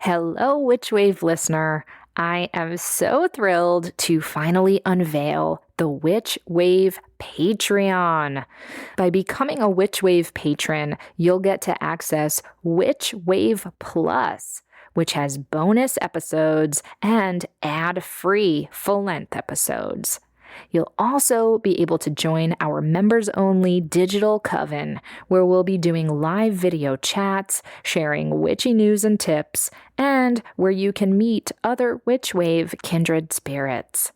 Hello, Witch Wave listener. I am so thrilled to finally unveil the Witch Wave Patreon. By becoming a Witch Wave patron, you'll get to access Witch Wave Plus, which has bonus episodes and ad-free full-length episodes. You'll also be able to join our members-only digital coven, where we'll be doing live video chats, sharing witchy news and tips, and where you can meet other Witch Wave kindred spirits.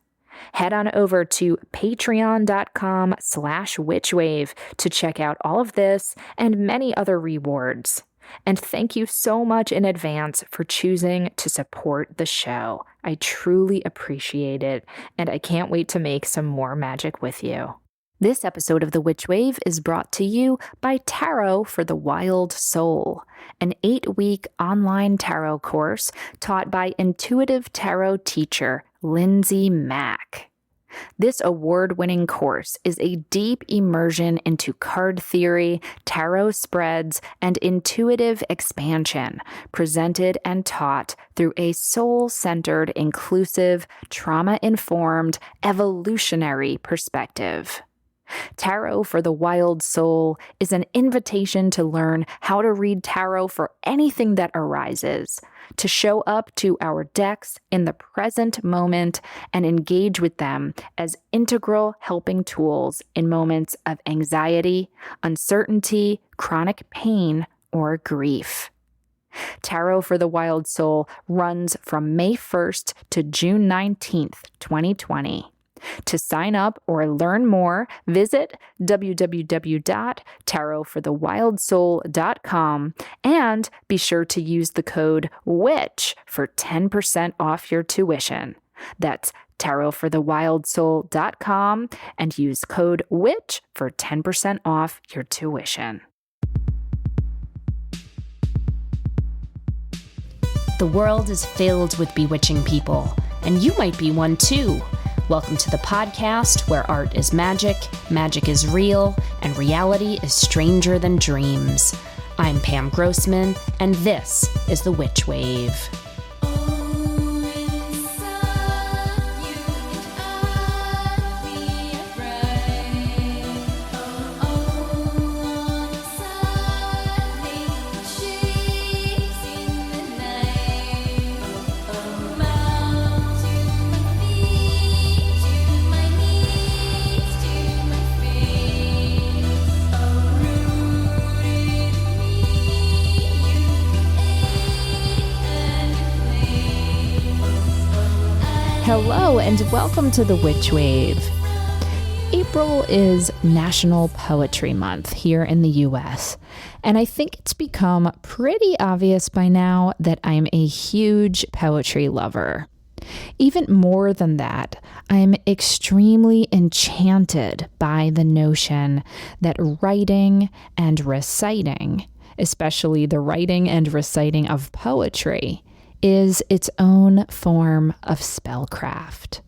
Head on over to patreon.com/witchwave to check out all of this and many other rewards. And thank you so much in advance for choosing to support the show. I truly appreciate it, and I can't wait to make some more magic with you. This episode of The Witch Wave is brought to you by Tarot for the Wild Soul, an 8-week online tarot course taught by intuitive tarot teacher Lindsay Mack. This award-winning course is a deep immersion into card theory, tarot spreads, and intuitive expansion, presented and taught through a soul-centered, inclusive, trauma-informed, evolutionary perspective. Tarot for the Wild Soul is an invitation to learn how to read tarot for anything that arises, to show up to our decks in the present moment and engage with them as integral helping tools in moments of anxiety, uncertainty, chronic pain, or grief. Tarot for the Wild Soul runs from May 1st to June 19th, 2020. To sign up or learn more, visit www.tarotforthewildsoul.com and be sure to use the code WITCH for 10% off your tuition. That's tarotforthewildsoul.com and use code WITCH for 10% off your tuition. The world is filled with bewitching people, and you might be one too. Welcome to the podcast where art is magic, magic is real, and reality is stranger than dreams. I'm Pam Grossman, and this is The Witch Wave. Hello and welcome to the Witch Wave. April is National Poetry Month here in the US, and I think it's become pretty obvious by now that I'm a huge poetry lover. Even more than that, I'm extremely enchanted by the notion that writing and reciting, especially the writing and reciting of poetry, is its own form of spellcraft.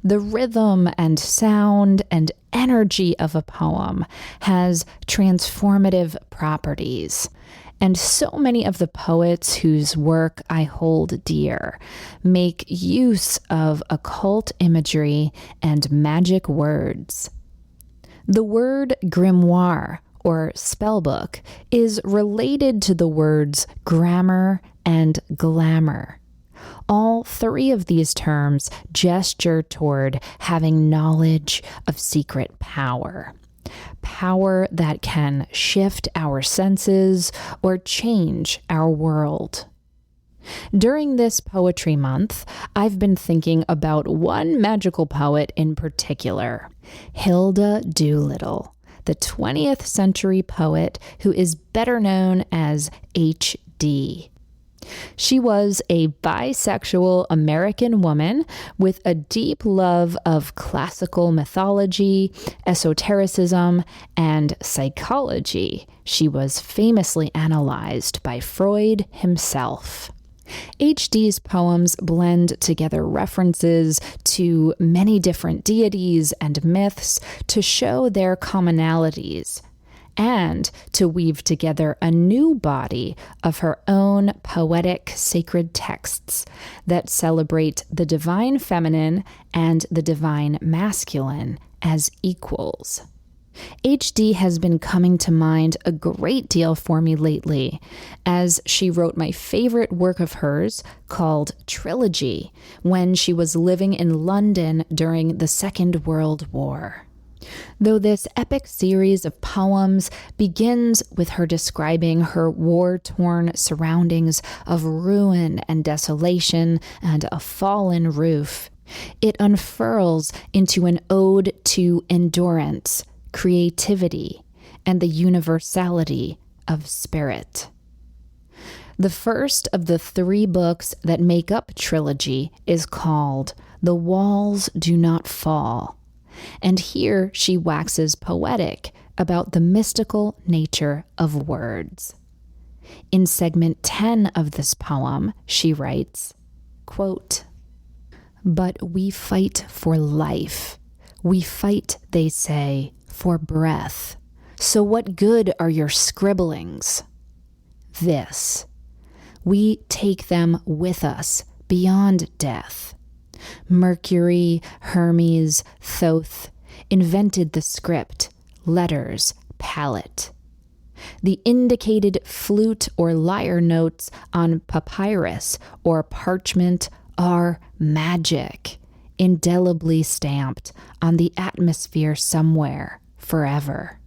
The rhythm and sound and energy of a poem has transformative properties, and so many of the poets whose work I hold dear make use of occult imagery and magic words. The word grimoire, or spellbook, is related to the words grammar and glamour. All three of these terms gesture toward having knowledge of secret power. Power that can shift our senses or change our world. During this poetry month, I've been thinking about one magical poet in particular, Hilda Doolittle, the 20th century poet who is better known as H.D. She was a bisexual American woman with a deep love of classical mythology, esotericism, and psychology. She was famously analyzed by Freud himself. H.D.'s poems blend together references to many different deities and myths to show their commonalities. and to weave together a new body of her own poetic sacred texts that celebrate the divine feminine and the divine masculine as equals. HD has been coming to mind a great deal for me lately, as she wrote my favorite work of hers called Trilogy when she was living in London during the Second World War. Though this epic series of poems begins with her describing her war-torn surroundings of ruin and desolation and a fallen roof, it unfurls into an ode to endurance, creativity, and the universality of spirit. The first of the 3 books that make up Trilogy is called The Walls Do Not Fall, and here she waxes poetic about the mystical nature of words. In segment 10 of this poem, she writes, quote, "But we fight for life. We fight, they say, for breath. So what good are your scribblings? This. We take them with us beyond death. Mercury, Hermes, Thoth invented the script, letters, palette. The indicated flute or lyre notes on papyrus or parchment are magic, indelibly stamped on the atmosphere somewhere, forever.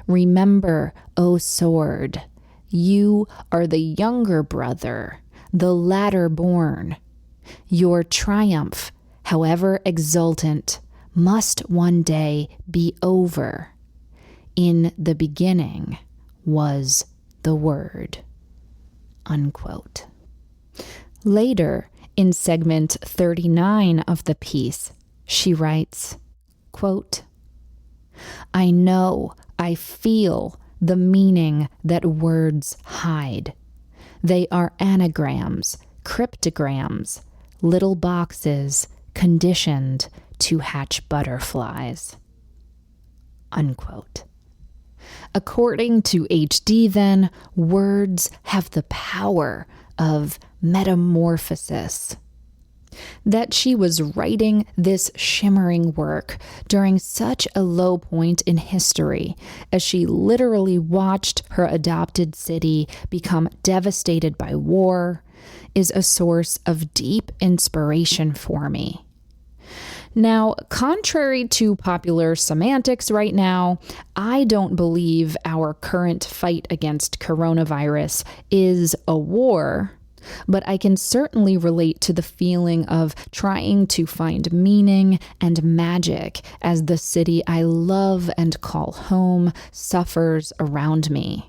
Remember, O sword, you are the younger brother, the latter born. Your triumph, however exultant, must one day be over. In the beginning was the Word." Unquote. Later, in segment 39 of the piece, she writes, quote, "I know, I feel the meaning that words hide. They are anagrams, cryptograms, little boxes conditioned to hatch butterflies." Unquote. According to HD, then, words have the power of metamorphosis. That she was writing this shimmering work during such a low point in history, as she literally watched her adopted city become devastated by war, is a source of deep inspiration for me. Now, contrary to popular semantics right now, I don't believe our current fight against coronavirus is a war, but I can certainly relate to the feeling of trying to find meaning and magic as the city I love and call home suffers around me.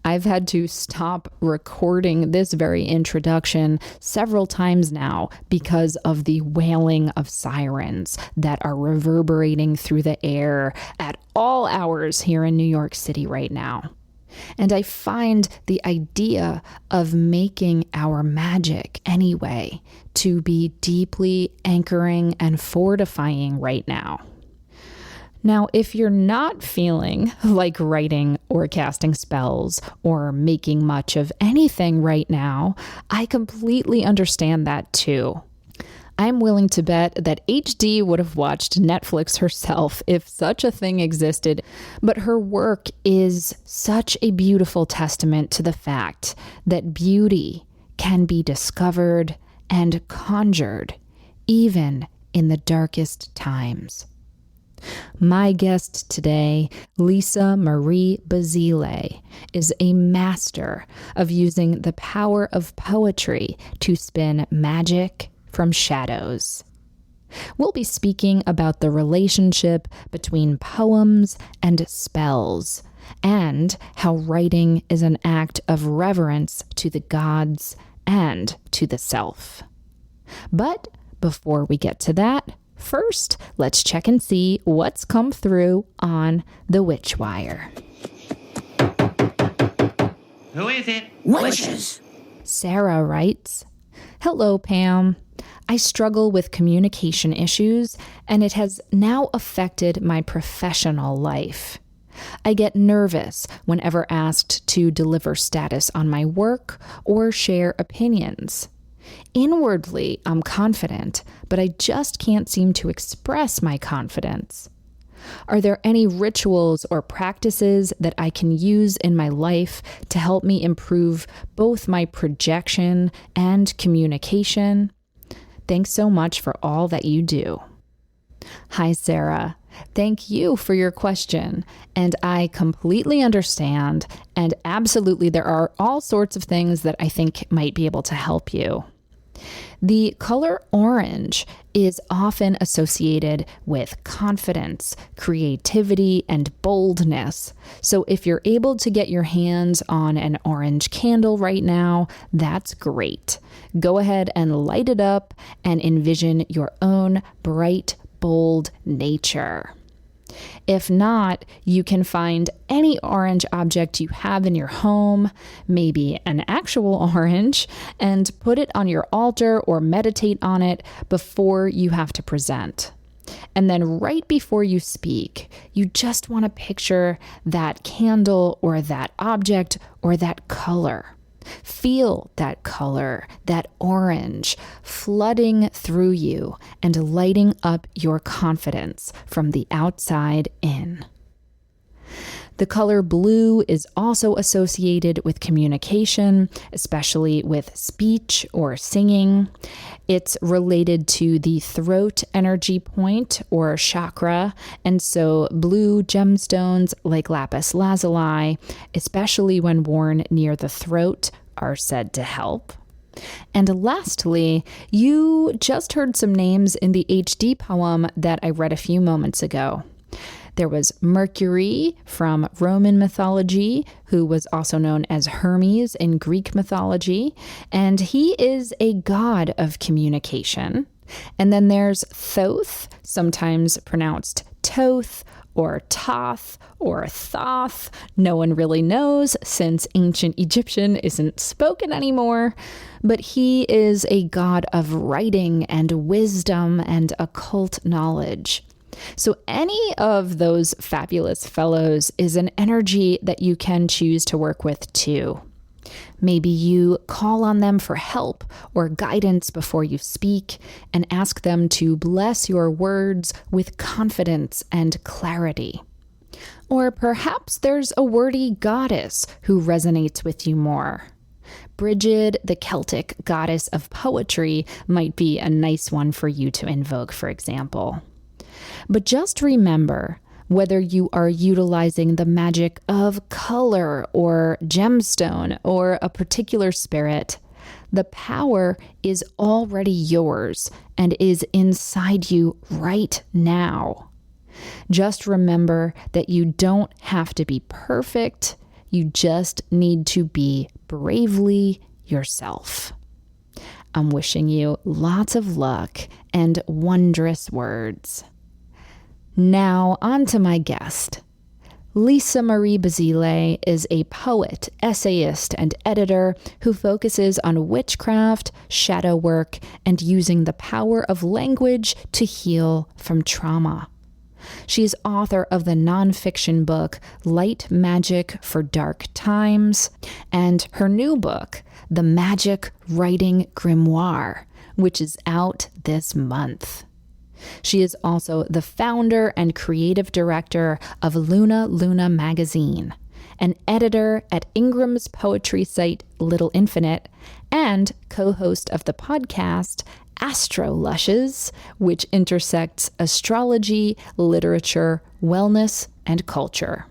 I've had to stop recording this very introduction several times now because of the wailing of sirens that are reverberating through the air at all hours here in New York City right now. And I find the idea of making our magic anyway to be deeply anchoring and fortifying right now. Now, if you're not feeling like writing or casting spells or making much of anything right now, I completely understand that too. I'm willing to bet that HD would have watched Netflix herself if such a thing existed, but her work is such a beautiful testament to the fact that beauty can be discovered and conjured even in the darkest times. My guest today, Lisa Marie Basile, is a master of using the power of poetry to spin magic from shadows. We'll be speaking about the relationship between poems and spells, and how writing is an act of reverence to the gods and to the self. But before we get to that, first, let's check and see what's come through on the Witch Wire. Who is it? Witches! Sarah writes, "Hello, Pam. I struggle with communication issues, and it has now affected my professional life. I get nervous whenever asked to deliver status on my work or share opinions. Inwardly, I'm confident, but I just can't seem to express my confidence. Are there any rituals or practices that I can use in my life to help me improve both my projection and communication? Thanks so much for all that you do. Hi, Sarah. Thank you for your question. And I completely understand. And absolutely, there are all sorts of things that I think might be able to help you. The color orange is often associated with confidence, creativity, and boldness. So if you're able to get your hands on an orange candle right now, that's great. Go ahead and light it up and envision your own bright, bold nature. If not, you can find any orange object you have in your home, maybe an actual orange, and put it on your altar or meditate on it before you have to present. And then right before you speak, you just want to picture that candle or that object or that color. Feel that color, that orange, flooding through you and lighting up your confidence from the outside in. The color blue is also associated with communication, especially with speech or singing. It's related to the throat energy point or chakra, and so blue gemstones like lapis lazuli, especially when worn near the throat, are said to help. And lastly, you just heard some names in the HD poem that I read a few moments ago. There was Mercury from Roman mythology, who was also known as Hermes in Greek mythology, and he is a god of communication. And then there's Thoth, sometimes pronounced Toth or Toth or Thoth. No one really knows since ancient Egyptian isn't spoken anymore, but he is a god of writing and wisdom and occult knowledge. So any of those fabulous fellows is an energy that you can choose to work with too. Maybe you call on them for help or guidance before you speak and ask them to bless your words with confidence and clarity. Or perhaps there's a wordy goddess who resonates with you more. Brigid, the Celtic goddess of poetry, might be a nice one for you to invoke, for example. But just remember, whether you are utilizing the magic of color or gemstone or a particular spirit, the power is already yours and is inside you right now. Just remember that you don't have to be perfect. You just need to be bravely yourself. I'm wishing you lots of luck and wondrous words. Now, on to my guest. Lisa Marie Basile is a poet, essayist, and editor who focuses on witchcraft, shadow work, and using the power of language to heal from trauma. She's author of the nonfiction book Light Magic for Dark Times and her new book, The Magic Writing Grimoire, which is out this month. She is also the founder and creative director of Luna Luna magazine, an editor at Ingram's poetry site Little Infinite, and co-host of the podcast Astro Lushes, which intersects astrology, literature, wellness, and culture.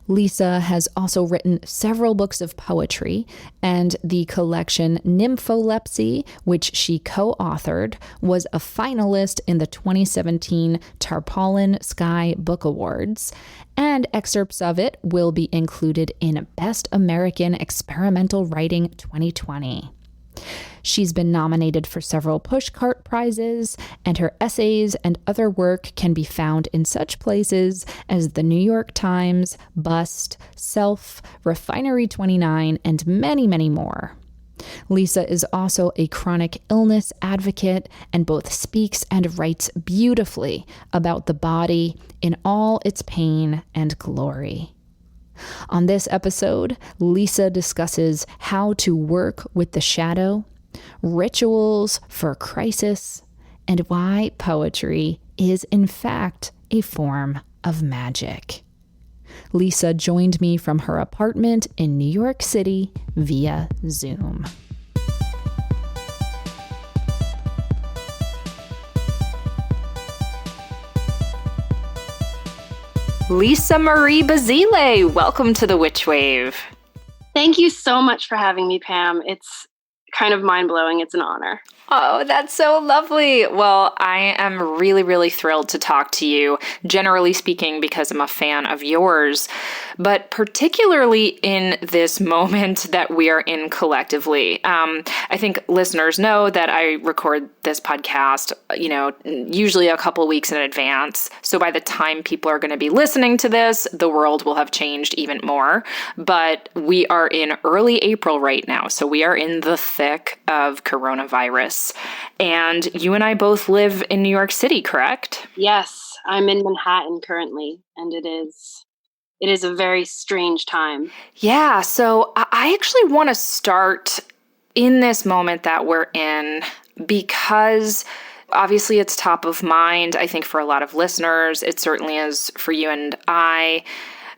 Lisa has also written several books of poetry, and the collection Nympholepsy, which she co-authored, was a finalist in the 2017 Tarpaulin Sky Book Awards, and excerpts of it will be included in Best American Experimental Writing 2020. She's been nominated for several Pushcart prizes, and her essays and other work can be found in such places as the New York Times, Bust, Self, Refinery 29, and many, many more. Lisa is also a chronic illness advocate and both speaks and writes beautifully about the body in all its pain and glory. On this episode, Lisa discusses how to work with the shadow, rituals for crisis, and why poetry is in fact a form of magic. Lisa joined me from her apartment in New York City via Zoom. Lisa Marie Basile, welcome to the Witch Wave. Thank you so much for having me, Pam. It's kind of mind-blowing. It's an honor. Oh, that's so lovely. Well, I am really, really thrilled to talk to you, generally speaking, because I'm a fan of yours, but particularly in this moment that we are in collectively. I think listeners know that I record this podcast, usually a couple weeks in advance. So by the time people are going to be listening to this, the world will have changed even more. But we are in early April right now. So we are in the thick of coronavirus. And you and I both live in New York City, correct? Yes, I'm in Manhattan currently, and it is a very strange time. Yeah, so I actually want to start in this moment that we're in because obviously it's top of mind, I think, for a lot of listeners. It certainly is for you and I.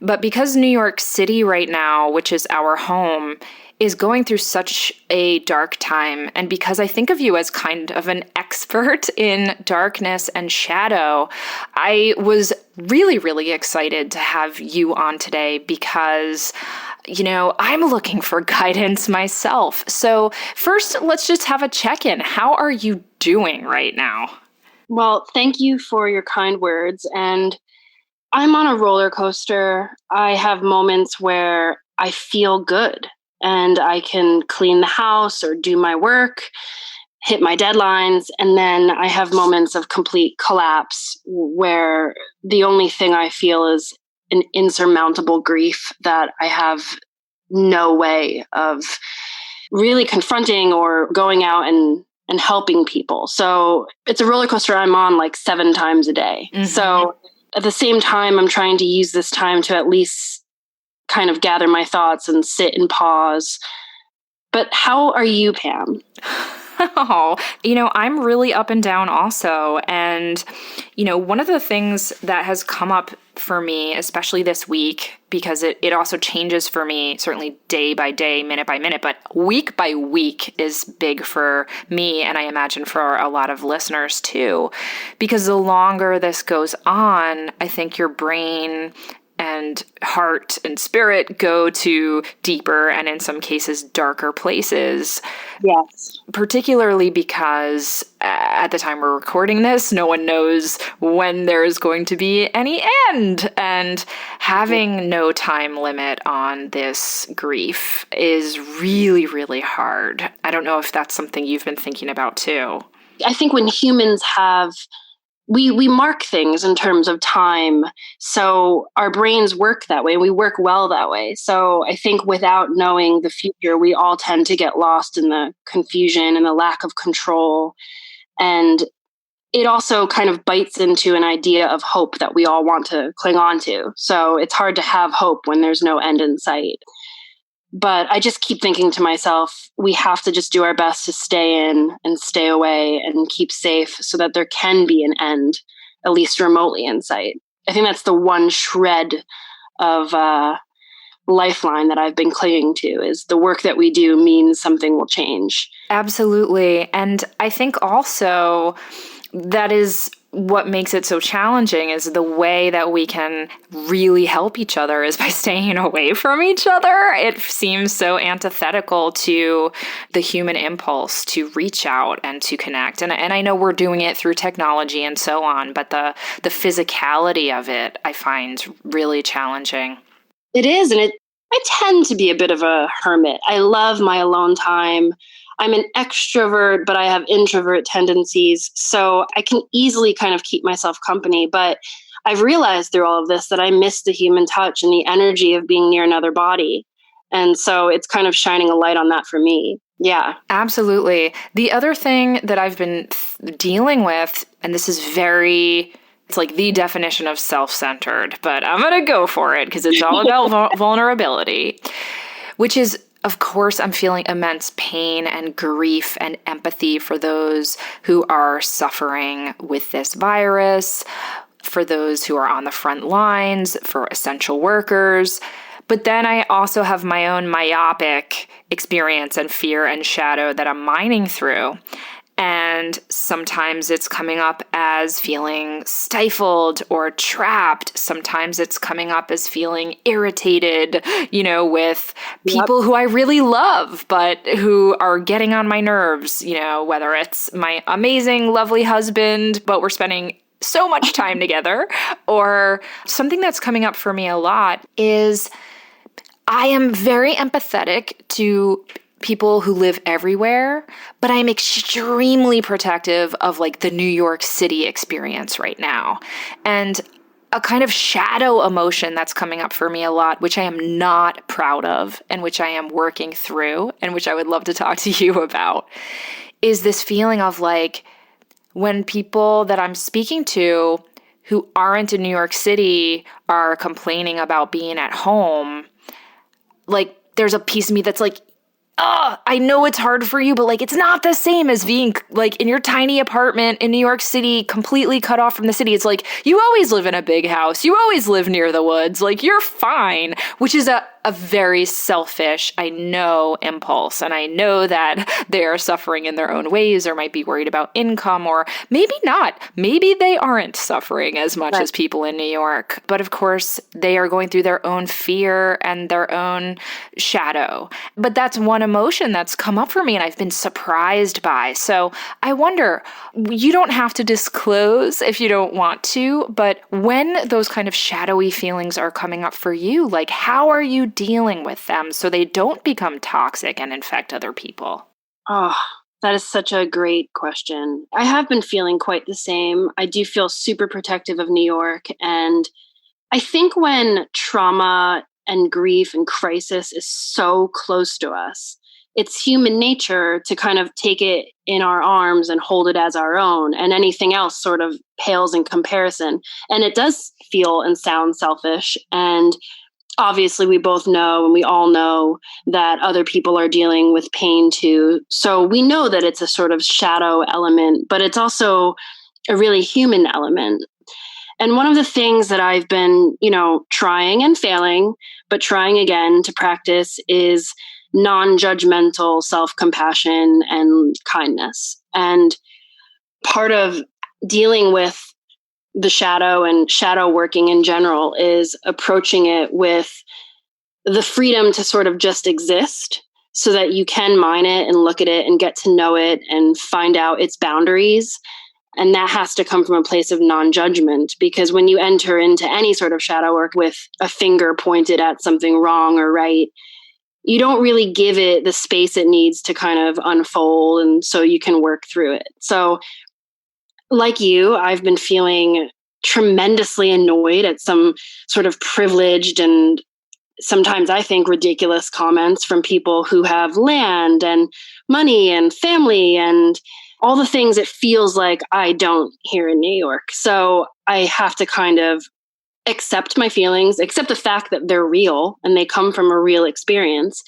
But because New York City right now, which is our home, is going through such a dark time, and because I think of you as kind of an expert in darkness and shadow, I was really, really excited to have you on today because, I'm looking for guidance myself. So first, let's just have a check-in. How are you doing right now? Well, thank you for your kind words. And I'm on a roller coaster. I have moments where I feel good and I can clean the house or do my work, hit my deadlines. And then I have moments of complete collapse where the only thing I feel is an insurmountable grief that I have no way of really confronting or going out and helping people. So it's a roller coaster I'm on like 7 times a day. Mm-hmm. So at the same time, I'm trying to use this time to at least kind of gather my thoughts and sit and pause. But how are you, Pam? Oh, I'm really up and down also. And, one of the things that has come up for me, especially this week, because it also changes for me, certainly day by day, minute by minute, but week by week is big for me. And I imagine for a lot of listeners too, because the longer this goes on, I think your brain and heart and spirit go to deeper and in some cases darker places. Yes. Particularly because at the time we're recording this, no one knows when there's going to be any end. And having no time limit on this grief is really, really hard. I don't know if that's something you've been thinking about too. I think when humans have we mark things in terms of time. So our brains work that way. We work well that way. So I think without knowing the future, we all tend to get lost in the confusion and the lack of control. And it also kind of bites into an idea of hope that we all want to cling on to. So it's hard to have hope when there's no end in sight. But I just keep thinking to myself, we have to just do our best to stay in and stay away and keep safe so that there can be an end, at least remotely in sight. I think that's the one shred of lifeline that I've been clinging to is the work that we do means something will change. Absolutely. And I think also that is what makes it so challenging is the way that we can really help each other is by staying away from each other. It seems so antithetical to the human impulse to reach out and to connect. And I know we're doing it through technology and so on, but the physicality of it, I find really challenging. It is. And I tend to be a bit of a hermit. I love my alone time. I'm an extrovert, but I have introvert tendencies. So I can easily kind of keep myself company. But I've realized through all of this that I miss the human touch and the energy of being near another body. And so it's kind of shining a light on that for me. Yeah. Absolutely. The other thing that I've been dealing with, and this is it's like the definition of self-centered, but I'm going to go for it because it's all about vulnerability, which is, of course, I'm feeling immense pain and grief and empathy for those who are suffering with this virus, for those who are on the front lines, for essential workers. But then I also have my own myopic experience and fear and shadow that I'm mining through. And sometimes it's coming up as feeling stifled or trapped. Sometimes it's coming up as feeling irritated, with people who I really love, but who are getting on my nerves, whether it's my amazing, lovely husband, but we're spending so much time together, or something that's coming up for me a lot is I am very empathetic to people who live everywhere, but I'm extremely protective of like the New York City experience right now. And a kind of shadow emotion that's coming up for me a lot, which I am not proud of and which I am working through and which I would love to talk to you about, is this feeling of like when people that I'm speaking to who aren't in New York City are complaining about being at home, like there's a piece of me that's like, I know it's hard for you, but like it's not the same as being like in your tiny apartment in New York City, completely cut off from the city. It's like you always live in a big house. You always live near the woods. Like you're fine, which is a very selfish, I know, impulse. And I know that they are suffering in their own ways or might be worried about income, or maybe not. Maybe they aren't suffering as much as people in New York. But of course, they are going through their own fear and their own shadow. But that's one emotion that's come up for me and I've been surprised by. So I wonder, you don't have to disclose if you don't want to, but when those kind of shadowy feelings are coming up for you, like how are you dealing with them so they don't become toxic and infect other people? Oh, that is such a great question. I have been feeling quite the same. I do feel super protective of New York. And I think when trauma and grief and crisis is so close to us, it's human nature to kind of take it in our arms and hold it as our own, and anything else sort of pales in comparison. And it does feel and sound selfish. And obviously, we both know and we all know that other people are dealing with pain too. So we know that it's a sort of shadow element, but it's also a really human element. And one of the things that I've been, trying and failing, but trying again to practice is non-judgmental self-compassion and kindness. And part of dealing with the shadow and shadow working in general is approaching it with the freedom to sort of just exist so that you can mine it and look at it and get to know it and find out its boundaries. And that has to come from a place of non-judgment, because when you enter into any sort of shadow work with a finger pointed at something wrong or right, you don't really give it the space it needs to kind of unfold, and so you can work through it. So like you, I've been feeling tremendously annoyed at some sort of privileged and sometimes I think ridiculous comments from people who have land and money and family and all the things it feels like I don't here in New York. So I have to kind of accept my feelings, accept the fact that they're real and they come from a real experience.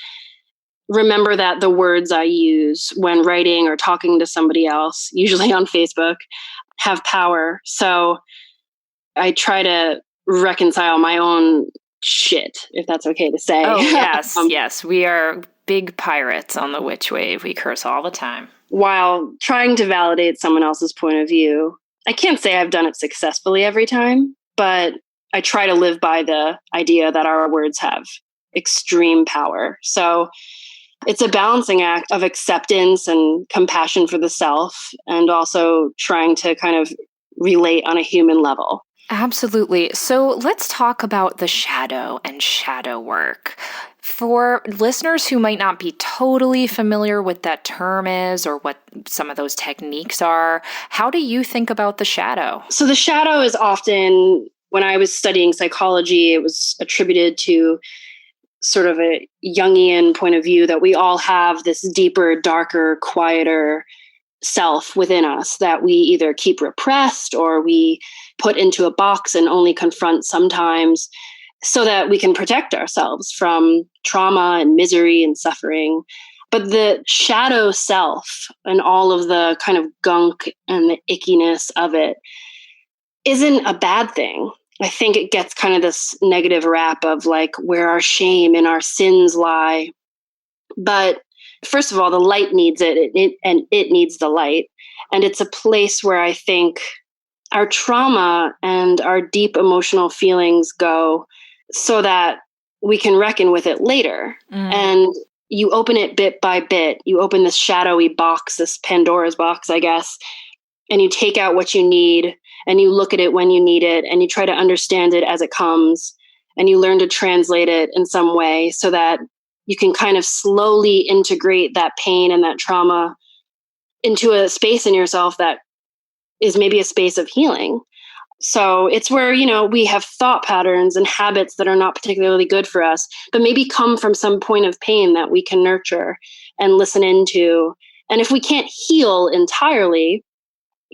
Remember that the words I use when writing or talking to somebody else, usually on Facebook, have power. So I try to reconcile my own shit, if that's okay to say. Oh, yes, yes. We are big pirates on the witch wave. We curse all the time. While trying to validate someone else's point of view. I can't say I've done it successfully every time, but I try to live by the idea that our words have extreme power. So it's a balancing act of acceptance and compassion for the self, and also trying to kind of relate on a human level. Absolutely. So let's talk about the shadow and shadow work. For listeners who might not be totally familiar with that term is or what some of those techniques are, how do you think about the shadow? So the shadow is often, when I was studying psychology, it was attributed to sort of a Jungian point of view that we all have this deeper, darker, quieter self within us that we either keep repressed or we put into a box and only confront sometimes, so that we can protect ourselves from trauma and misery and suffering. But the shadow self and all of the kind of gunk and the ickiness of it isn't a bad thing. I think it gets kind of this negative rap of like where our shame and our sins lie. But first of all, the light needs and it needs the light. And it's a place where I think our trauma and our deep emotional feelings go so that we can reckon with it later. And you open it bit by bit. You open this shadowy box, this Pandora's box, I guess, and you take out what you need and you look at it when you need it and you try to understand it as it comes and you learn to translate it in some way so that you can kind of slowly integrate that pain and that trauma into a space in yourself that is maybe a space of healing. So it's where, we have thought patterns and habits that are not particularly good for us, but maybe come from some point of pain that we can nurture and listen into. And if we can't heal entirely,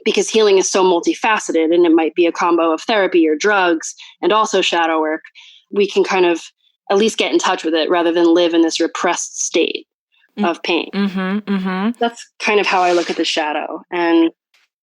because healing is so multifaceted and it might be a combo of therapy or drugs and also shadow work, we can kind of at least get in touch with it rather than live in this repressed state of pain. That's kind of how I look at the shadow and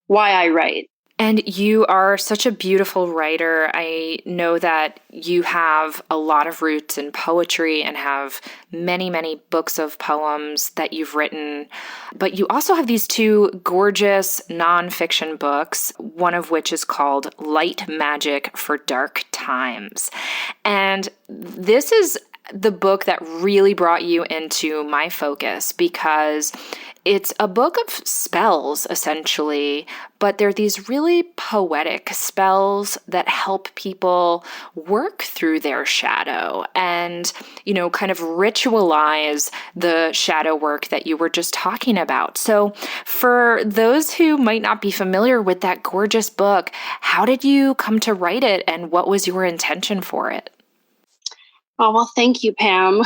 why I write. And you are such a beautiful writer. I know that you have a lot of roots in poetry and have many, many books of poems that you've written. But you also have these two gorgeous nonfiction books, one of which is called Light Magic for Dark Times. And this is the book that really brought you into my focus because it's a book of spells, essentially, but they're these really poetic spells that help people work through their shadow and, kind of ritualize the shadow work that you were just talking about. So for those who might not be familiar with that gorgeous book, how did you come to write it and what was your intention for it? Oh, well, thank you, Pam.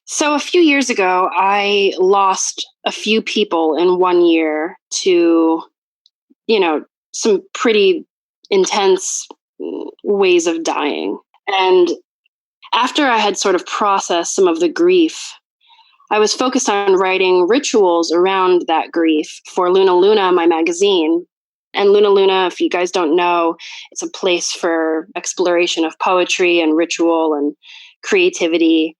So a few years ago, I lost a few people in 1 year to, some pretty intense ways of dying. And after I had sort of processed some of the grief, I was focused on writing rituals around that grief for Luna Luna, my magazine. And Luna Luna, if you guys don't know, it's a place for exploration of poetry and ritual and creativity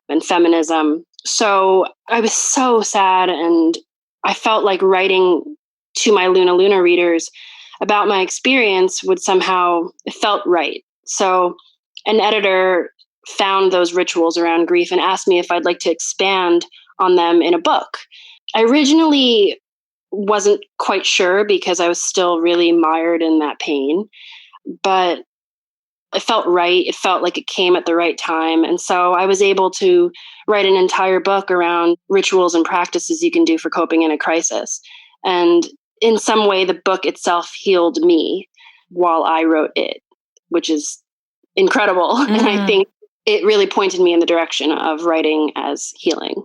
and feminism. So I was so sad, and I felt like writing to my Luna Luna readers about my experience would somehow, it felt right. So an editor found those rituals around grief and asked me if I'd like to expand on them in a book. I originally wasn't quite sure because I was still really mired in that pain, but it felt right. It felt like it came at the right time. And so I was able to write an entire book around rituals and practices you can do for coping in a crisis. And in some way, the book itself healed me while I wrote it, which is incredible. And I think it really pointed me in the direction of writing as healing.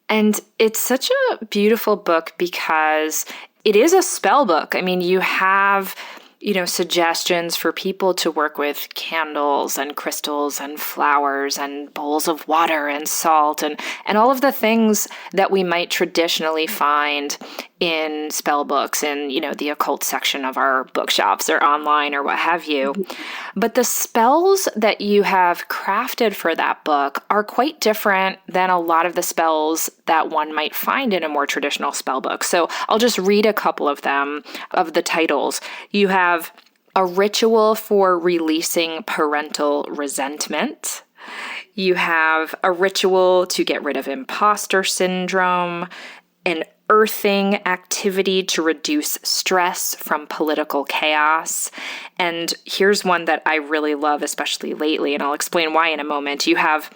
And it's such a beautiful book because it is a spell book. I mean, you have, suggestions for people to work with candles and crystals and flowers and bowls of water and salt and all of the things that we might traditionally find in spell books in, the occult section of our bookshops or online or what have you. But the spells that you have crafted for that book are quite different than a lot of the spells that one might find in a more traditional spell book. So I'll just read a couple of them, of the titles. You have a ritual for releasing parental resentment. You have a ritual to get rid of imposter syndrome, an earthing activity to reduce stress from political chaos. And here's one that I really love, especially lately, and I'll explain why in a moment. You have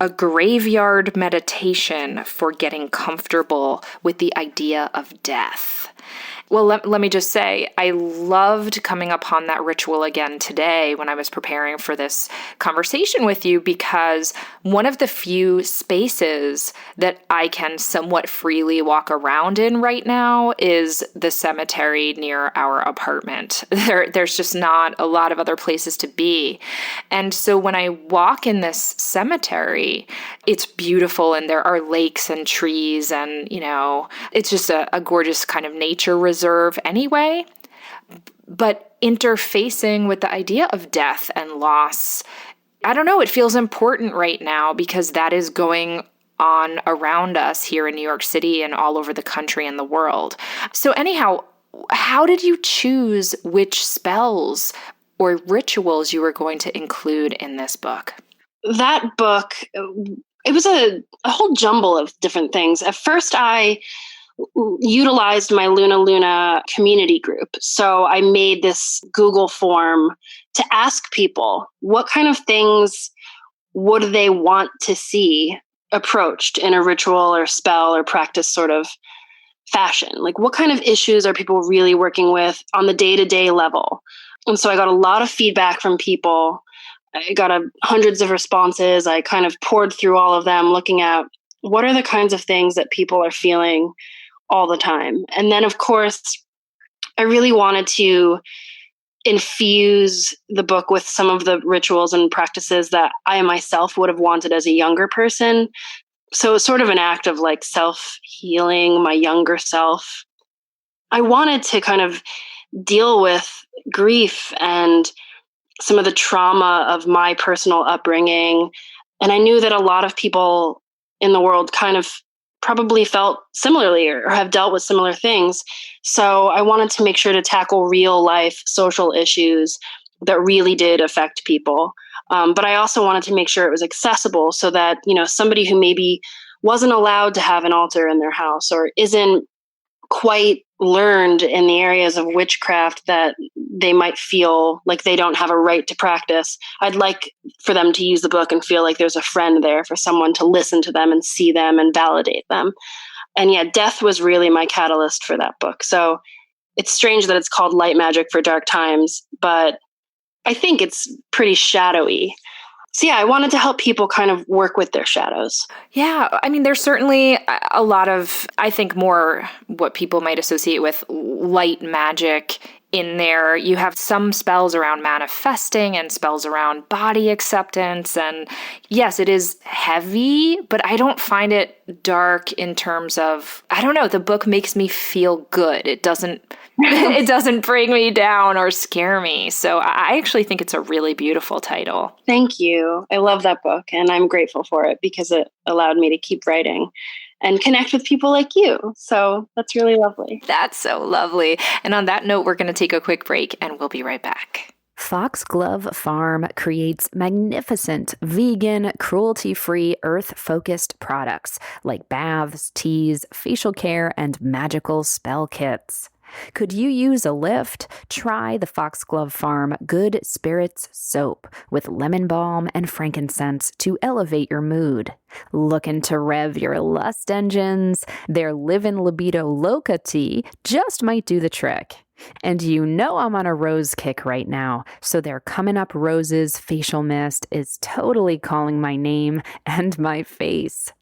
a graveyard meditation for getting comfortable with the idea of death. Well, let me just say, I loved coming upon that ritual again today when I was preparing for this conversation with you, because one of the few spaces that I can somewhat freely walk around in right now is the cemetery near our apartment. There's just not a lot of other places to be. And so when I walk in this cemetery, it's beautiful, and there are lakes and trees, and, it's just a gorgeous kind of nature reserve anyway. But interfacing with the idea of death and loss, I don't know, it feels important right now because that is going on around us here in New York City and all over the country and the world. So anyhow, how did you choose which spells or rituals you were going to include in this book? That book, it was a whole jumble of different things. At first, I utilized my Luna Luna community group. So I made this Google form to ask people what kind of things would they want to see approached in a ritual or spell or practice sort of fashion. Like, what kind of issues are people really working with on the day-to-day level? And so I got a lot of feedback from people. I got hundreds of responses. I kind of poured through all of them, looking at what are the kinds of things that people are feeling all the time. And then, of course, I really wanted to infuse the book with some of the rituals and practices that I myself would have wanted as a younger person. So it's sort of an act of like self-healing, my younger self. I wanted to kind of deal with grief and some of the trauma of my personal upbringing. And I knew that a lot of people in the world kind of probably felt similarly or have dealt with similar things. So I wanted to make sure to tackle real life social issues that really did affect people. But I also wanted to make sure it was accessible so that, somebody who maybe wasn't allowed to have an altar in their house or isn't quite learned in the areas of witchcraft that they might feel like they don't have a right to practice. I'd like for them to use the book and feel like there's a friend there for someone to listen to them and see them and validate them. And yeah, death was really my catalyst for that book. So it's strange that it's called Light Magic for Dark Times, but I think it's pretty shadowy. So yeah, I wanted to help people kind of work with their shadows. Yeah, I mean, there's certainly a lot of, I think, more what people might associate with light magic in there. You have some spells around manifesting and spells around body acceptance. And yes, it is heavy, but I don't find it dark in terms of, I don't know, the book makes me feel good. It doesn't bring me down or scare me. So I actually think it's a really beautiful title. Thank you. I love that book, and I'm grateful for it because it allowed me to keep writing and connect with people like you. So that's really lovely. That's so lovely. And on that note, we're going to take a quick break and we'll be right back. Foxglove Farm creates magnificent, vegan, cruelty-free, earth-focused products like baths, teas, facial care, and magical spell kits. Could you use a lift? Try the Foxglove Farm Good Spirits Soap with lemon balm and frankincense to elevate your mood. Looking to rev your lust engines? Their Livin' Libido Loca tea just might do the trick. And I'm on a rose kick right now, so their Coming Up Roses facial mist is totally calling my name and my face.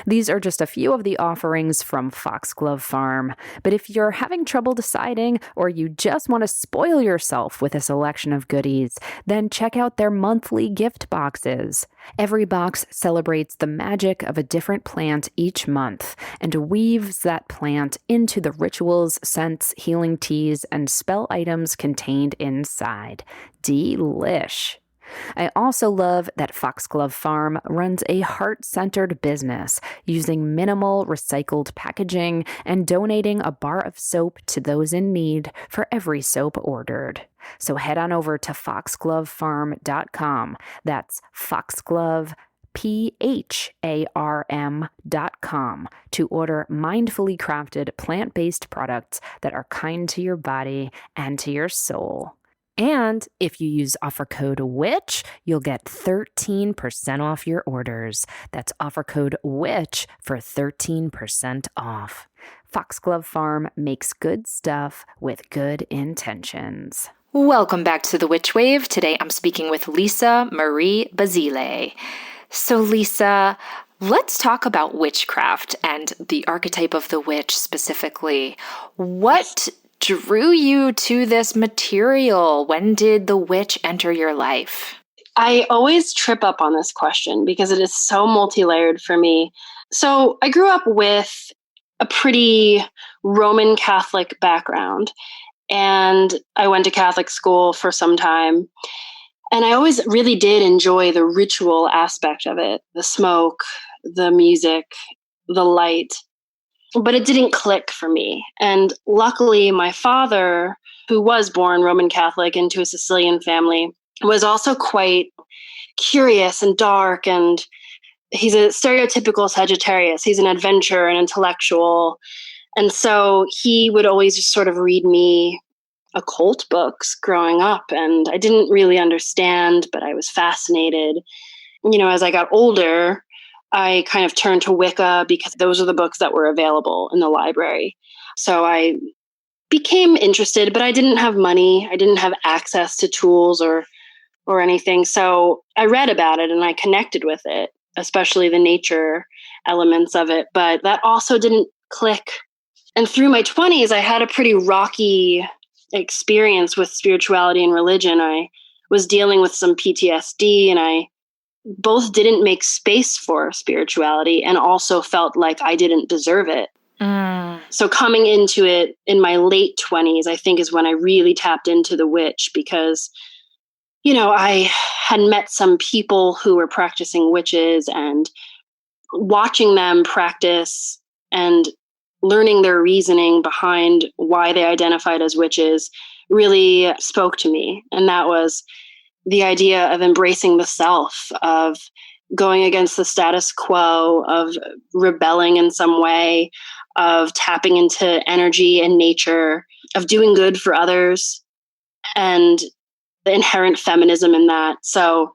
These are just a few of the offerings from Foxglove Farm, but if you're having trouble deciding or you just want to spoil yourself with a selection of goodies, then check out their monthly gift boxes. Every box celebrates the magic of a different plant each month and weaves that plant into the rituals, scents, healing teas, and spell items contained inside. Delish. I also love that Foxglove Farm runs a heart-centered business using minimal recycled packaging and donating a bar of soap to those in need for every soap ordered. So head on over to foxglovefarm.com. That's Foxglove, PHARM.com to order mindfully crafted plant-based products that are kind to your body and to your soul. And if you use offer code WITCH, you'll get 13% off your orders. That's offer code WITCH for 13% off. Foxglove Farm makes good stuff with good intentions. Welcome back to the Witch Wave. Today I'm speaking with Lisa Marie Basile. So Lisa, let's talk about witchcraft and the archetype of the witch specifically. What drew you to this material? When did the witch enter your life? I always trip up on this question because it is so multi-layered for me. So I grew up with a pretty Roman Catholic background, and I went to Catholic school for some time. And I always really did enjoy the ritual aspect of it, the smoke, the music, the light. But it didn't click for me. And luckily, my father, who was born Roman Catholic into a Sicilian family, was also quite curious and dark. And he's a stereotypical Sagittarius. He's an adventurer, an intellectual. And so he would always just sort of read me occult books growing up. And I didn't really understand, but I was fascinated. As I got older, I kind of turned to Wicca because those are the books that were available in the library. So I became interested, but I didn't have money. I didn't have access to tools or anything. So I read about it and I connected with it, especially the nature elements of it. But that also didn't click. And through my 20s, I had a pretty rocky experience with spirituality and religion. I was dealing with some PTSD, and I both didn't make space for spirituality and also felt like I didn't deserve it. So coming into it in my late 20s, I think is when I really tapped into the witch because, I had met some people who were practicing witches, and watching them practice and learning their reasoning behind why they identified as witches really spoke to me. And that was the idea of embracing the self, of going against the status quo, of rebelling in some way, of tapping into energy and nature, of doing good for others, and the inherent feminism in that. So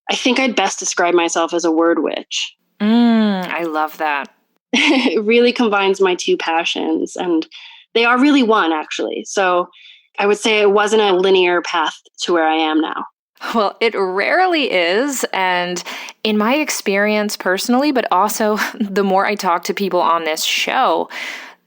I think I'd best describe myself as a word witch. I love that. It really combines my two passions, and they are really one, actually. So I would say it wasn't a linear path to where I am now. Well, it rarely is. And in my experience personally, but also the more I talk to people on this show,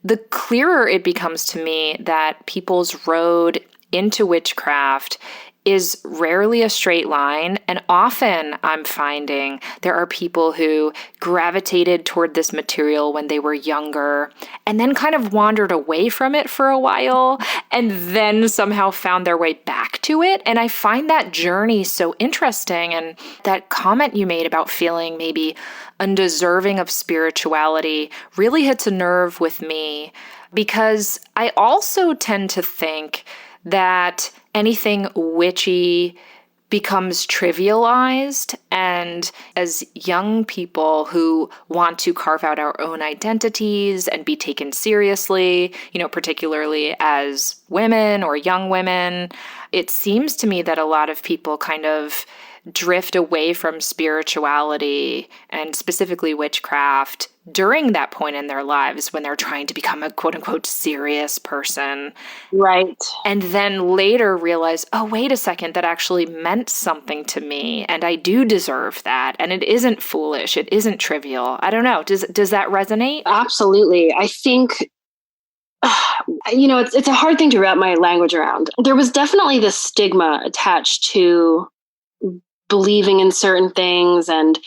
the clearer it becomes to me that people's road into witchcraft is rarely a straight line. And often I'm finding there are people who gravitated toward this material when they were younger and then kind of wandered away from it for a while and then somehow found their way back to it. And I find that journey so interesting. And that comment you made about feeling maybe undeserving of spirituality really hits a nerve with me, because I also tend to think that anything witchy becomes trivialized. And as young people who want to carve out our own identities and be taken seriously, particularly as women or young women, it seems to me that a lot of people kind of drift away from spirituality and specifically witchcraft during that point in their lives when they're trying to become a quote unquote serious person. Right. And then later realize, oh, wait a second, that actually meant something to me and I do deserve that. And it isn't foolish. It isn't trivial. I don't know. Does that resonate? Absolutely. I think it's a hard thing to wrap my language around. There was definitely this stigma attached to believing in certain things. And,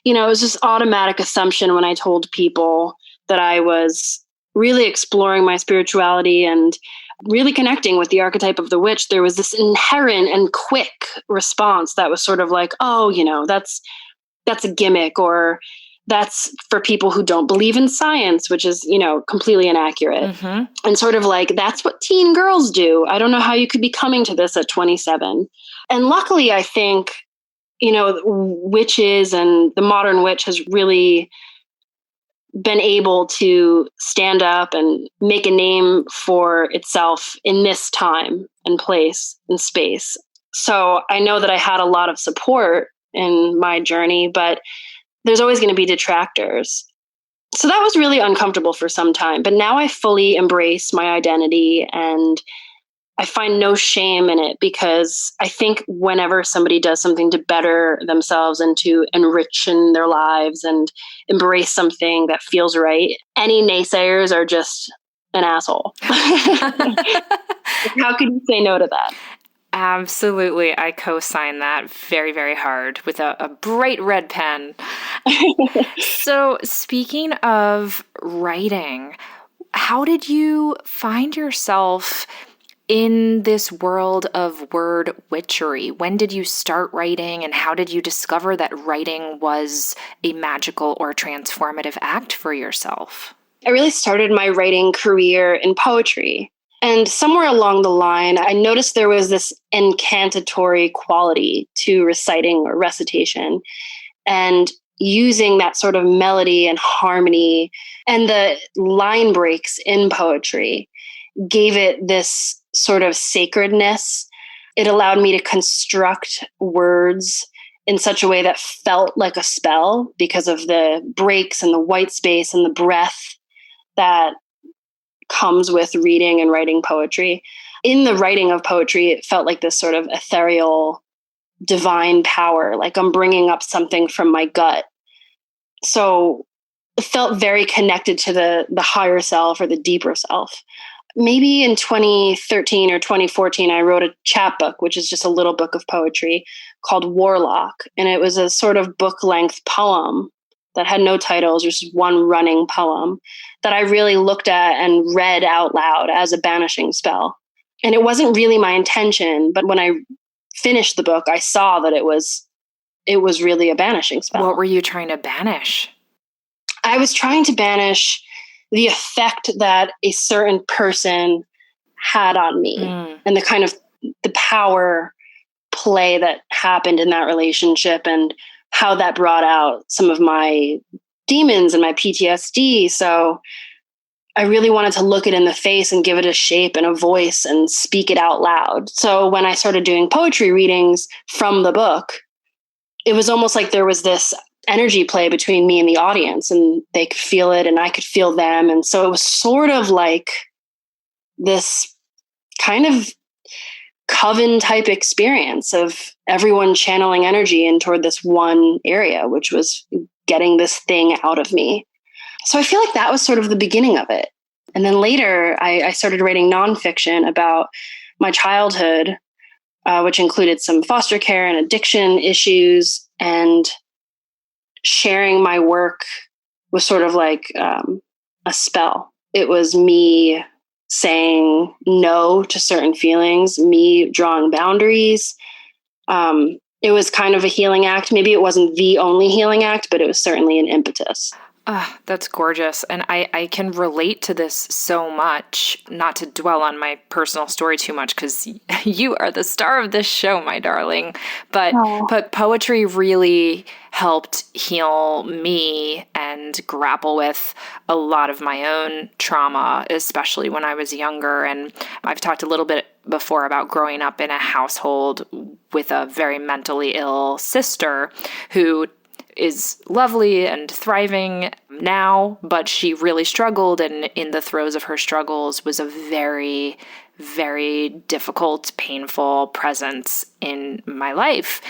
it was just automatic assumption when I told people that I was really exploring my spirituality and really connecting with the archetype of the witch. There was this inherent and quick response that was sort of like, oh, that's a gimmick, or that's for people who don't believe in science, which is, completely inaccurate. Mm-hmm. And sort of like, that's what teen girls do. I don't know how you could be coming to this at 27. And luckily, I think, witches and the modern witch has really been able to stand up and make a name for itself in this time and place and space. So I know that I had a lot of support in my journey, but there's always going to be detractors. So that was really uncomfortable for some time. But now I fully embrace my identity and I find no shame in it, because I think whenever somebody does something to better themselves and to enrich in their lives and embrace something that feels right, any naysayers are just an asshole. How could you say no to that? Absolutely. I co-sign that very, very hard with a bright red pen. So speaking of writing, how did you find yourself in this world of word witchery? When did you start writing, and how did you discover that writing was a magical or transformative act for yourself? I really started my writing career in poetry. And somewhere along the line, I noticed there was this incantatory quality to reciting or recitation. And using that sort of melody and harmony and the line breaks in poetry gave it this sort of sacredness. It allowed me to construct words in such a way that felt like a spell because of the breaks and the white space and the breath that comes with reading and writing poetry. In the writing of poetry, it felt like this sort of ethereal, divine power, like I'm bringing up something from my gut. So it felt very connected to the higher self or the deeper self. Maybe in 2013 or 2014, I wrote a chapbook, which is just a little book of poetry called Warlock. And it was a sort of book-length poem that had no titles, just one running poem that I really looked at and read out loud as a banishing spell. And it wasn't really my intention, but when I finished the book, I saw that it was really a banishing spell. What were you trying to banish? I was trying to banish the effect that a certain person had on me and the kind of the power play that happened in that relationship and how that brought out some of my demons and my PTSD. So I really wanted to look it in the face and give it a shape and a voice and speak it out loud. So when I started doing poetry readings from the book, it was almost like there was this energy play between me and the audience, and they could feel it and I could feel them. And so it was sort of like this kind of coven type experience of everyone channeling energy in toward this one area, which was getting this thing out of me. So I feel like that was sort of the beginning of it. And then later I started writing nonfiction about my childhood, which included some foster care and addiction issues, and sharing my work was sort of like a spell. It was me saying no to certain feelings, me drawing boundaries. It was kind of a healing act. Maybe it wasn't the only healing act, but it was certainly an impetus. That's gorgeous. And I can relate to this so much, not to dwell on my personal story too much, because you are the star of this show, my darling. But poetry really helped heal me and grapple with a lot of my own trauma, especially when I was younger. And I've talked a little bit before about growing up in a household with a very mentally ill sister who is lovely and thriving now, but she really struggled, and in the throes of her struggles was a very, very difficult, painful presence in my life.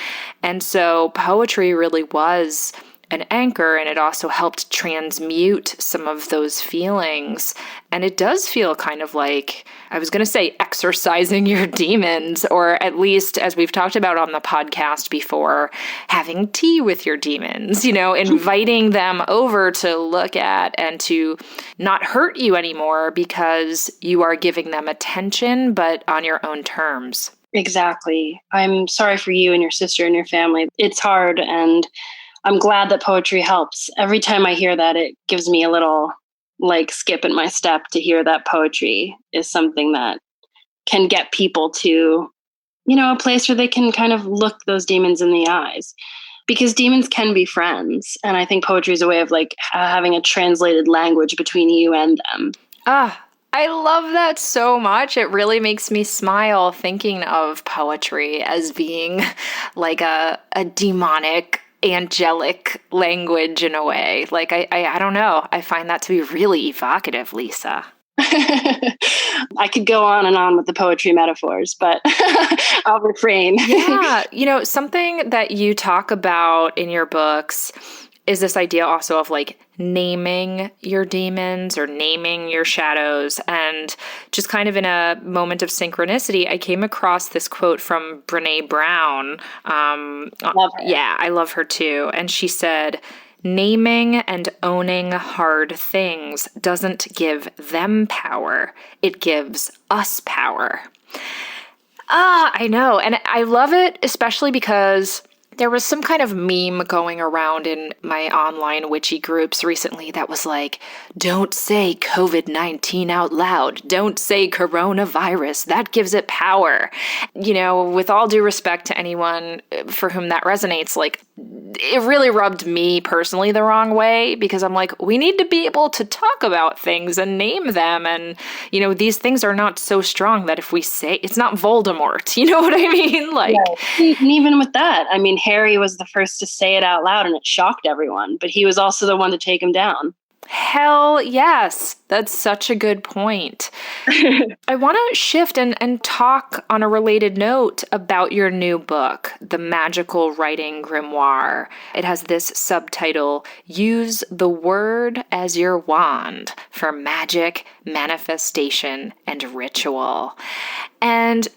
And so poetry really was an anchor, and it also helped transmute some of those feelings. And it does feel kind of like, I was going to say exercising your demons, or at least, as we've talked about on the podcast before, having tea with your demons, inviting them over to look at and to not hurt you anymore because you are giving them attention, but on your own terms. Exactly. I'm sorry for you and your sister and your family. It's hard, and I'm glad that poetry helps. Every time I hear that, it gives me a little skip in my step to hear that poetry is something that can get people to, a place where they can kind of look those demons in the eyes. because demons can be friends. And I think poetry is a way of like having a translated language between you and them. Ah, I love that so much. It really makes me smile thinking of poetry as being like a demonic, angelic language in a way. Like, I don't know. I find that to be really evocative, Lisa. I could go on and on with the poetry metaphors, but I'll refrain. Yeah. Something that you talk about in your books is this idea also of like naming your demons or naming your shadows. And just kind of in a moment of synchronicity, I came across this quote from Brene Brown. Love her. Yeah, I love her too. And she said, naming and owning hard things doesn't give them power, it gives us power. I know. And I love it, especially because there was some kind of meme going around in my online witchy groups recently that was like, don't say COVID-19 out loud. Don't say coronavirus. That gives it power. With all due respect to anyone for whom that resonates, like, it really rubbed me personally the wrong way because I'm like, we need to be able to talk about things and name them. And, these things are not so strong that if we say it's not Voldemort, you know what I mean? Like, and even with that, I mean, Harry was the first to say it out loud and it shocked everyone, but he was also the one to take him down. Hell yes. That's such a good point. I want to shift and talk on a related note about your new book, The Magical Writing Grimoire. It has this subtitle, Use the Word as Your Wand for Magic, Manifestation, and Ritual. And,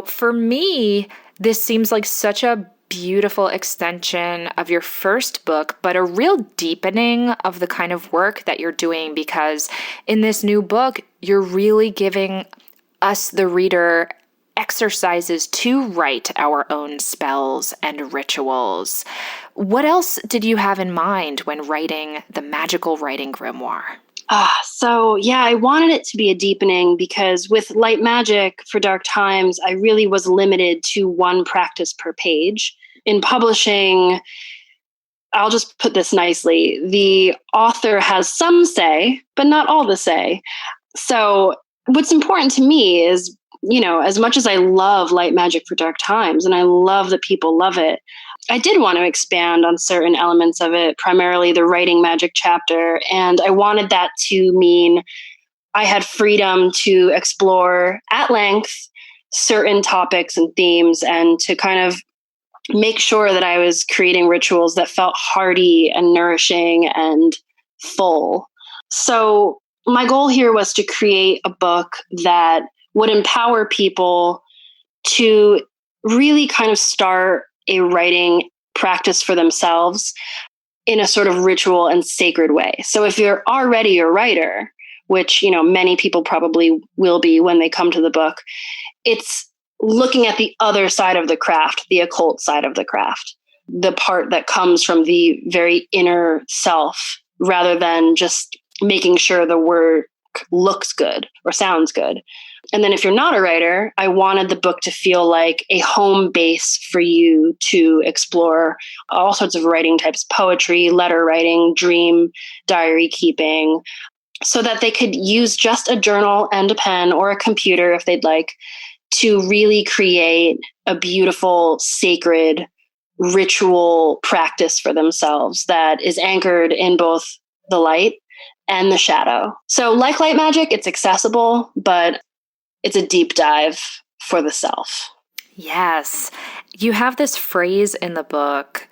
for me, this seems like such a beautiful extension of your first book, but a real deepening of the kind of work that you're doing, because in this new book, you're really giving us, the reader, exercises to write our own spells and rituals. What else did you have in mind when writing the Magical Writing Grimoire? I wanted it to be a deepening because with light magic for dark times, I really was limited to one practice per page. In publishing, I'll just put this nicely, the author has some say, but not all the say. So what's important to me is, as much as I love light magic for dark times, and I love that people love it, I did want to expand on certain elements of it, primarily the writing magic chapter. And I wanted that to mean I had freedom to explore at length certain topics and themes and to kind of make sure that I was creating rituals that felt hearty and nourishing and full. So my goal here was to create a book that would empower people to really kind of start a writing practice for themselves in a sort of ritual and sacred way. So if you're already a writer, which, many people probably will be when they come to the book, it's looking at the other side of the craft, the occult side of the craft, the part that comes from the very inner self, rather than just making sure the work looks good or sounds good. And then if you're not a writer, I wanted the book to feel like a home base for you to explore all sorts of writing types, poetry, letter writing, dream, diary keeping, so that they could use just a journal and a pen or a computer if they'd like to really create a beautiful, sacred ritual practice for themselves that is anchored in both the light and the shadow. So like light magic, it's accessible, but it's a deep dive for the self. Yes. You have this phrase in the book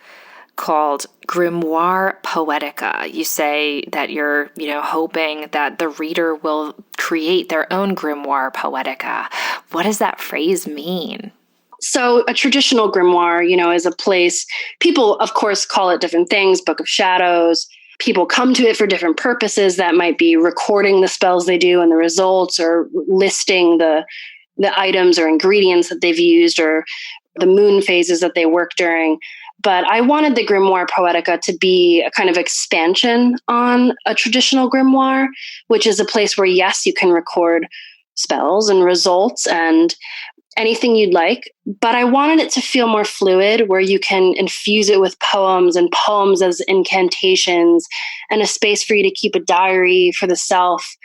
called Grimoire Poetica. You say that you're, hoping that the reader will create their own Grimoire Poetica. What does that phrase mean? So a traditional grimoire, is a place, people, of course, call it different things, Book of Shadows. People come to it for different purposes. That might be recording the spells they do and the results, or listing the items or ingredients that they've used, or the moon phases that they work during. But I wanted the Grimoire Poetica to be a kind of expansion on a traditional grimoire, which is a place where, yes, you can record spells and results and anything you'd like, but I wanted it to feel more fluid, where you can infuse it with poems and poems as incantations, and a space for you to keep a diary for the self,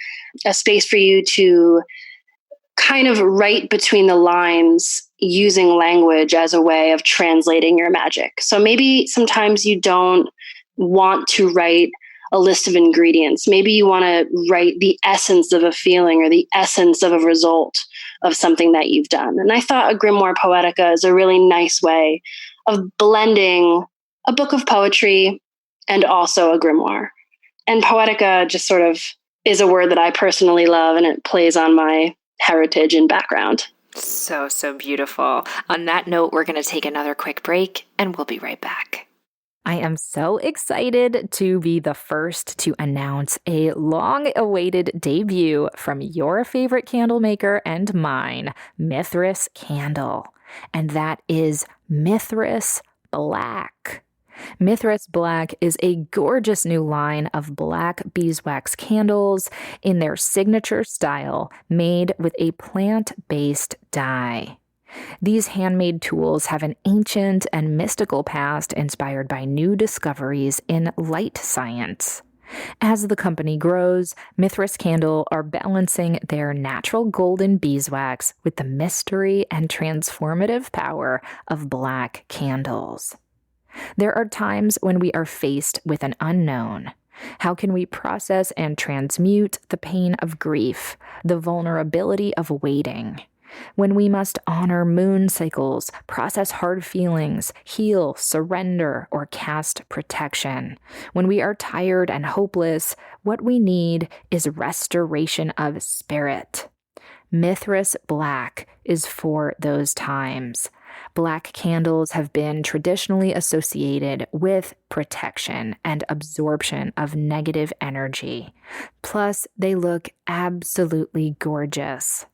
a space for you to kind of write between the lines using language as a way of translating your magic. So maybe sometimes you don't want to write a list of ingredients. Maybe you want to write the essence of a feeling or the essence of a result of something that you've done. And I thought a Grimoire Poetica is a really nice way of blending a book of poetry and also a grimoire. And Poetica just sort of is a word that I personally love, and it plays on my heritage and background. So, so beautiful. On that note, we're going to take another quick break, and we'll be right back. I am so excited to be the first to announce a long-awaited debut from your favorite candle maker and mine, Mithras Candle. And that is Mithras Black. Mithras Black is a gorgeous new line of black beeswax candles in their signature style, made with a plant-based dye. These handmade tools have an ancient and mystical past inspired by new discoveries in light science. As the company grows, Mithras Candle are balancing their natural golden beeswax with the mystery and transformative power of black candles. There are times when we are faced with an unknown. How can we process and transmute the pain of grief, the vulnerability of waiting? When we must honor moon cycles, process hard feelings, heal, surrender, or cast protection. When we are tired and hopeless, what we need is restoration of spirit. Mithras Black is for those times. Black candles have been traditionally associated with protection and absorption of negative energy. Plus, they look absolutely gorgeous.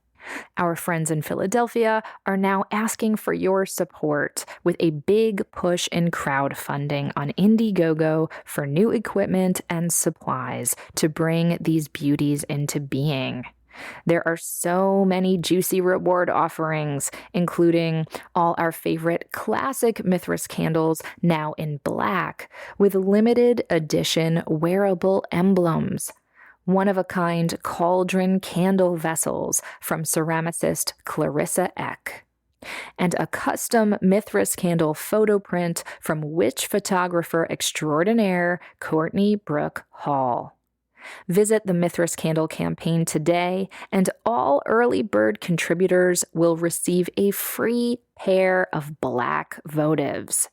Our friends in Philadelphia are now asking for your support with a big push in crowdfunding on Indiegogo for new equipment and supplies to bring these beauties into being. There are so many juicy reward offerings, including all our favorite classic Mithras candles now in black, with limited edition wearable emblems, one-of-a-kind cauldron candle vessels from ceramicist Clarissa Eck, and a custom Mithras candle photo print from witch photographer extraordinaire Courtney Brooke Hall. Visit the Mithras Candle campaign today, and all early bird contributors will receive a free pair of black votives.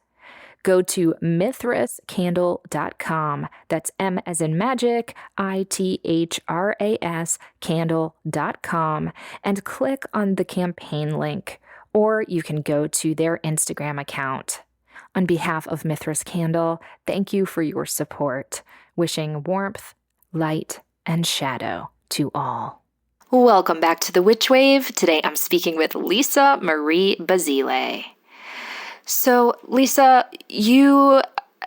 Go to mithrascandle.com. That's M as in magic, ITHRAS candle.com, and click on the campaign link, or you can go to their Instagram account. On behalf of Mithras Candle, thank you for your support. Wishing warmth, light, and shadow to all. Welcome back to the Witch Wave. Today I'm speaking with Lisa Marie Basile. So, Lisa, you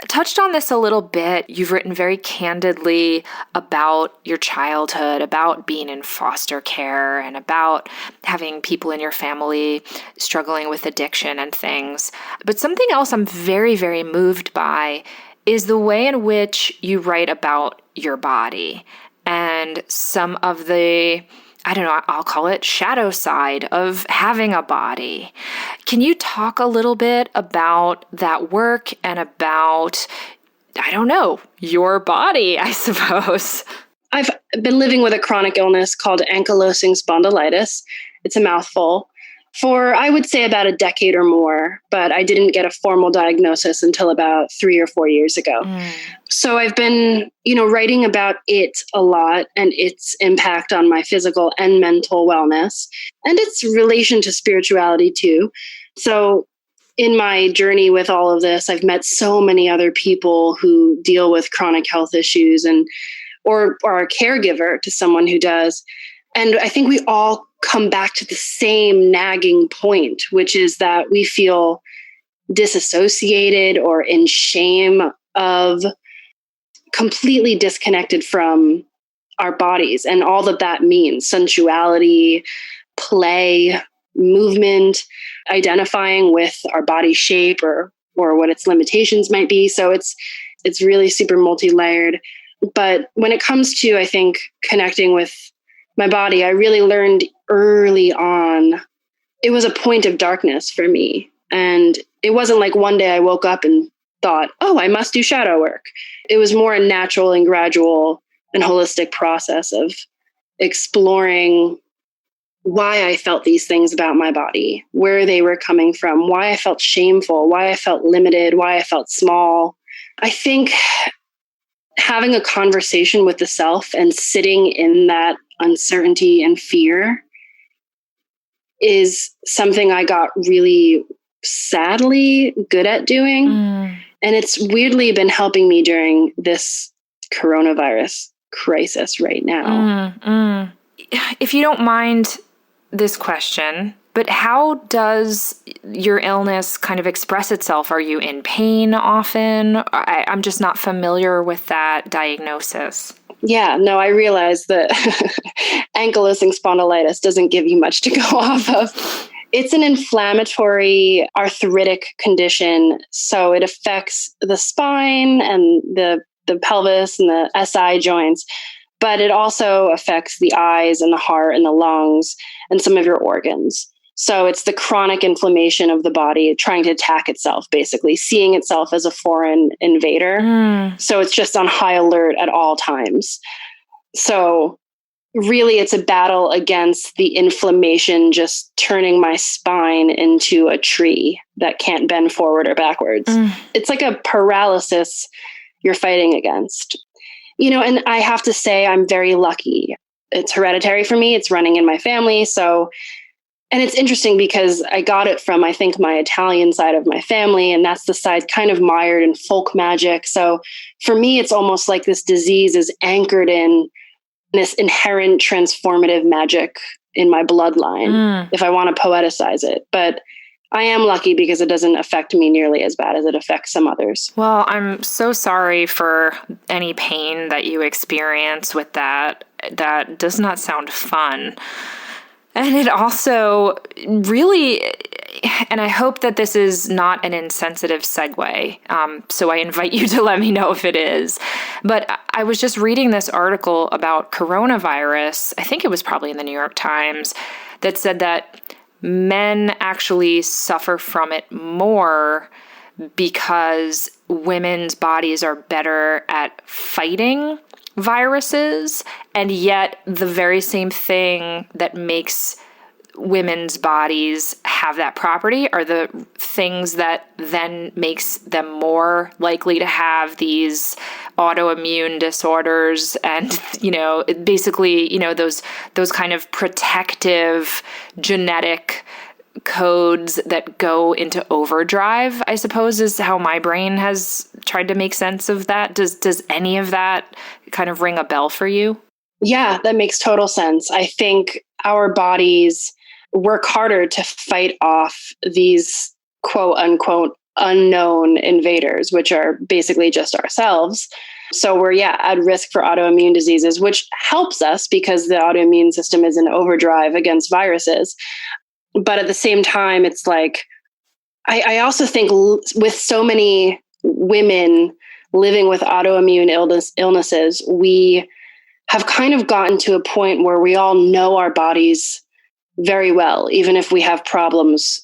touched on this a little bit. You've written very candidly about your childhood, about being in foster care, and about having people in your family struggling with addiction and things. But something else I'm very, very moved by is the way in which you write about your body and some of the, I don't know, I'll call it shadow side of having a body. Can you talk a little bit about that work and about, I don't know, your body, I suppose? I've been living with a chronic illness called ankylosing spondylitis. It's a mouthful. For, I would say, about a decade or more, but I didn't get a formal diagnosis until about 3 or 4 years ago. So I've been, writing about it a lot and its impact on my physical and mental wellness and its relation to spirituality too. So in my journey with all of this, I've met so many other people who deal with chronic health issues or are a caregiver to someone who does. And I think we all come back to the same nagging point, which is that we feel disassociated or in shame of completely disconnected from our bodies and all that means: sensuality, play, movement, identifying with our body shape or what its limitations might be. So it's really super multi-layered. But when it comes to, I think, connecting with my body, I really learned early on, it was a point of darkness for me. And it wasn't like one day I woke up and thought, oh, I must do shadow work. It was more a natural and gradual and holistic process of exploring why I felt these things about my body, where they were coming from, why I felt shameful, why I felt limited, why I felt small. I think having a conversation with the self and sitting in that uncertainty and fear is something I got really sadly good at doing. And it's weirdly been helping me during this coronavirus crisis right now. If you don't mind this question, but how does your illness kind of express itself? Are you in pain often? I'm just not familiar with that diagnosis. Yeah, no, I realize that ankylosing spondylitis doesn't give you much to go off of. It's an inflammatory arthritic condition. So it affects the spine and the pelvis and the SI joints, but it also affects the eyes and the heart and the lungs and some of your organs. So it's the chronic inflammation of the body trying to attack itself, basically seeing itself as a foreign invader. So it's just on high alert at all times. So really it's a battle against the inflammation just turning my spine into a tree that can't bend forward or backwards. It's like a paralysis you're fighting against. And I have to say I'm very lucky. It's hereditary for me. It's running in my family. And it's interesting because I got it from, I think, my Italian side of my family, and that's the side kind of mired in folk magic. So for me, it's almost like this disease is anchored in this inherent transformative magic in my bloodline, if I want to poeticize it. But I am lucky because it doesn't affect me nearly as bad as it affects some others. Well, I'm so sorry for any pain that you experience with that. That does not sound fun. And it also really, and I hope that this is not an insensitive segue, so I invite you to let me know if it is. But I was just reading this article about coronavirus, I think it was probably in the New York Times, that said that men actually suffer from it more because women's bodies are better at fighting viruses, and yet the very same thing that makes women's bodies have that property are the things that then makes them more likely to have these autoimmune disorders and, basically, those kind of protective genetic codes that go into overdrive, I suppose, is how my brain has tried to make sense of that. Does any of that kind of ring a bell for you? Yeah, that makes total sense. I think our bodies work harder to fight off these quote unquote unknown invaders, which are basically just ourselves. So we're, at risk for autoimmune diseases, which helps us because the autoimmune system is in overdrive against viruses. But at the same time, it's like, I also think with so many women living with autoimmune illnesses, we have kind of gotten to a point where we all know our bodies very well, even if we have problems,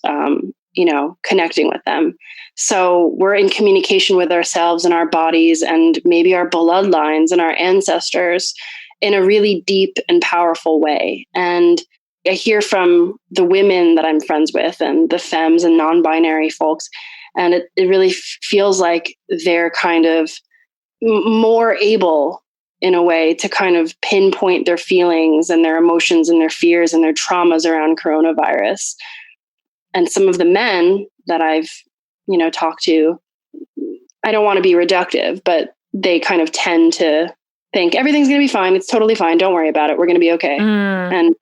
connecting with them. So we're in communication with ourselves and our bodies and maybe our bloodlines and our ancestors in a really deep and powerful way. And I hear from the women that I'm friends with and the femmes and non-binary folks, and it really feels like they're kind of more able in a way to kind of pinpoint their feelings and their emotions and their fears and their traumas around coronavirus. And some of the men that I've, talked to, I don't want to be reductive, but they kind of tend to think everything's going to be fine. It's totally fine. Don't worry about it. We're going to be okay. And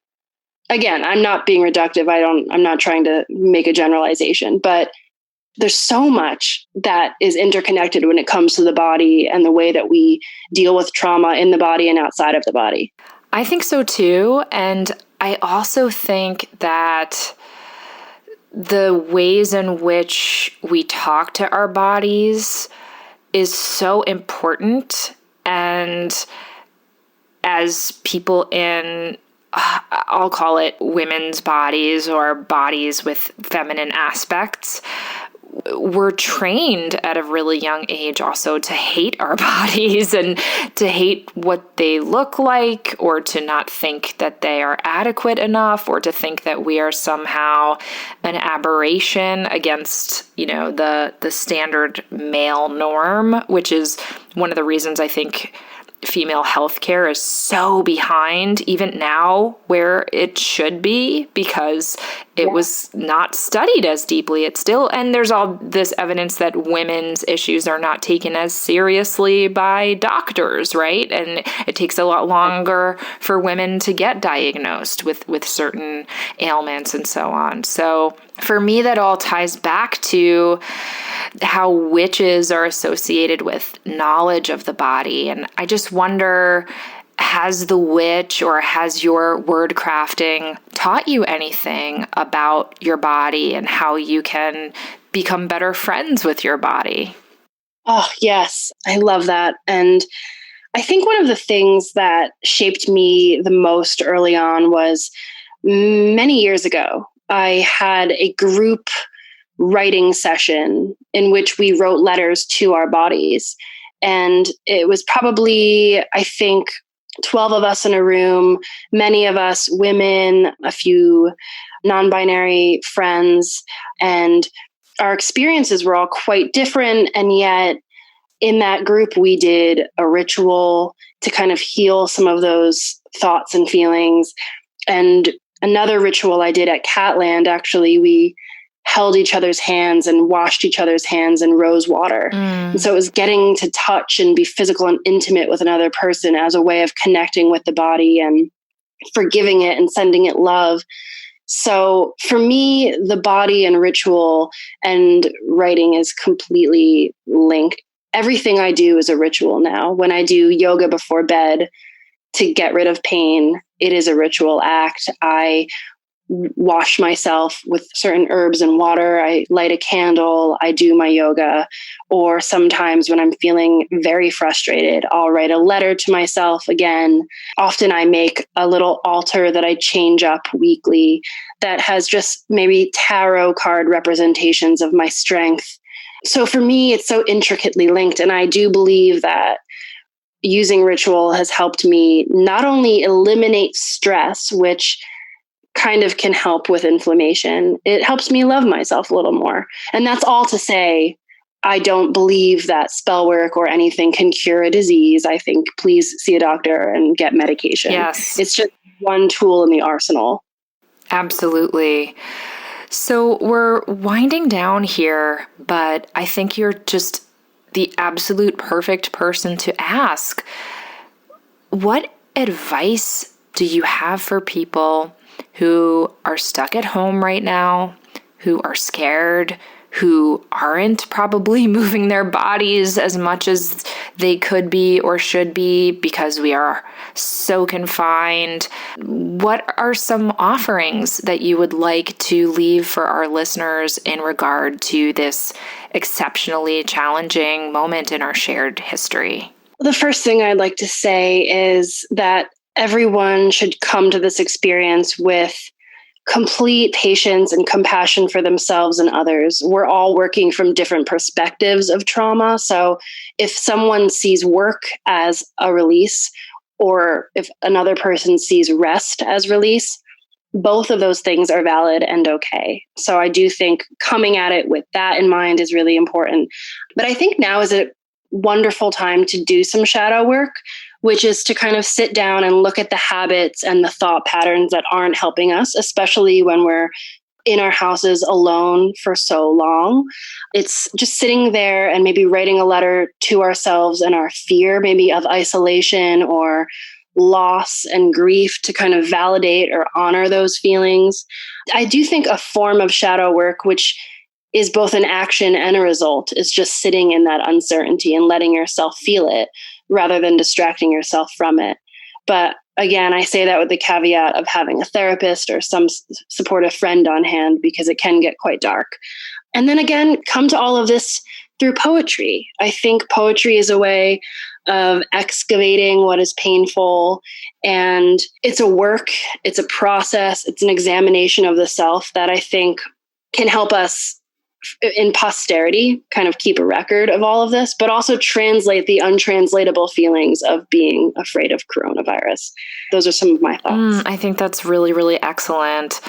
again, I'm not being reductive. I'm not trying to make a generalization, but there's so much that is interconnected when it comes to the body and the way that we deal with trauma in the body and outside of the body. I think so too. And I also think that the ways in which we talk to our bodies is so important. And as people in, I'll call it women's bodies or bodies with feminine aspects, we're trained at a really young age also to hate our bodies and to hate what they look like, or to not think that they are adequate enough, or to think that we are somehow an aberration against, the standard male norm, which is one of the reasons I think female healthcare is so behind even now where it should be, because it was not studied as deeply. It's still, and there's all this evidence that women's issues are not taken as seriously by doctors, right? And it takes a lot longer for women to get diagnosed with certain ailments and so on. So for me, that all ties back to how witches are associated with knowledge of the body. And I just wonder, has the witch or has your word crafting taught you anything about your body and how you can become better friends with your body? Oh, yes. I love that. And I think one of the things that shaped me the most early on was many years ago, I had a group writing session in which we wrote letters to our bodies. And it was probably, I think, 12 of us in a room, many of us women, a few non-binary friends, and our experiences were all quite different. And yet in that group, we did a ritual to kind of heal some of those thoughts and feelings. And another ritual I did at Catland, actually, we held each other's hands and washed each other's hands in rose water. And so it was getting to touch and be physical and intimate with another person as a way of connecting with the body and forgiving it and sending it love. So for me, the body and ritual and writing is completely linked. Everything I do is a ritual now. When I do yoga before bed to get rid of pain, it is a ritual act. I wash myself with certain herbs and water. I light a candle. I do my yoga. Or sometimes when I'm feeling very frustrated, I'll write a letter to myself again. Often I make a little altar that I change up weekly that has just maybe tarot card representations of my strength. So for me, it's so intricately linked. And I do believe that using ritual has helped me not only eliminate stress, which kind of can help with inflammation, it helps me love myself a little more. And that's all to say, I don't believe that spell work or anything can cure a disease. I think please see a doctor and get medication. Yes. It's just one tool in the arsenal. Absolutely. So we're winding down here, but I think you're just the absolute perfect person to ask. What advice do you have for people who are stuck at home right now, who are scared, who aren't probably moving their bodies as much as they could be or should be because we are so confined? What are some offerings that you would like to leave for our listeners in regard to this exceptionally challenging moment in our shared history? The first thing I'd like to say is that everyone should come to this experience with complete patience and compassion for themselves and others. We're all working from different perspectives of trauma. So if someone sees work as a release, or if another person sees rest as release, both of those things are valid and okay. So I do think coming at it with that in mind is really important. But I think now is a wonderful time to do some shadow work, which is to kind of sit down and look at the habits and the thought patterns that aren't helping us, especially when we're in our houses alone for so long. It's just sitting there and maybe writing a letter to ourselves and our fear, maybe of isolation or loss and grief, to kind of validate or honor those feelings. I do think a form of shadow work, which is both an action and a result, is just sitting in that uncertainty and letting yourself feel it rather than distracting yourself from it. But Again, I say that with the caveat of having a therapist or some supportive friend on hand, because it can get quite dark. And then again, come to all of this through poetry. I think poetry is a way of excavating what is painful. And it's a work, it's a process, it's an examination of the self that I think can help us in posterity kind of keep a record of all of this, but also translate the untranslatable feelings of being afraid of coronavirus. Those are some of my thoughts. I think that's really, really excellent.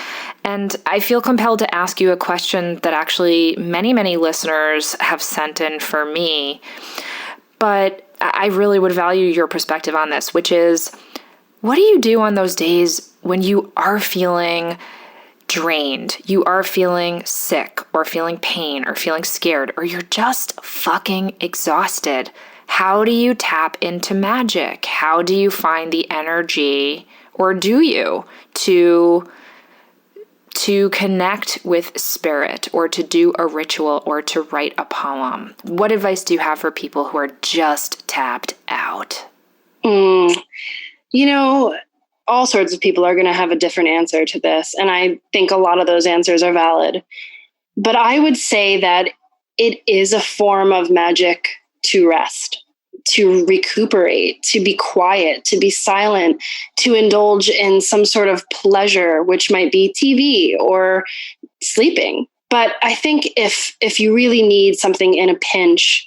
And I feel compelled to ask you a question that actually many, many listeners have sent in for me. But I really would value your perspective on this, which is, what do you do on those days when you are feeling drained, you are feeling sick or feeling pain or feeling scared, or you're just fucking exhausted? How do you tap into magic? How do you find the energy, or do you, to connect with spirit, or to do a ritual, or to write a poem? What advice do you have for people who are just tapped out? All sorts of people are going to have a different answer to this. And I think a lot of those answers are valid. But I would say that it is a form of magic to rest, to recuperate, to be quiet, to be silent, to indulge in some sort of pleasure, which might be TV or sleeping. But I think if you really need something in a pinch,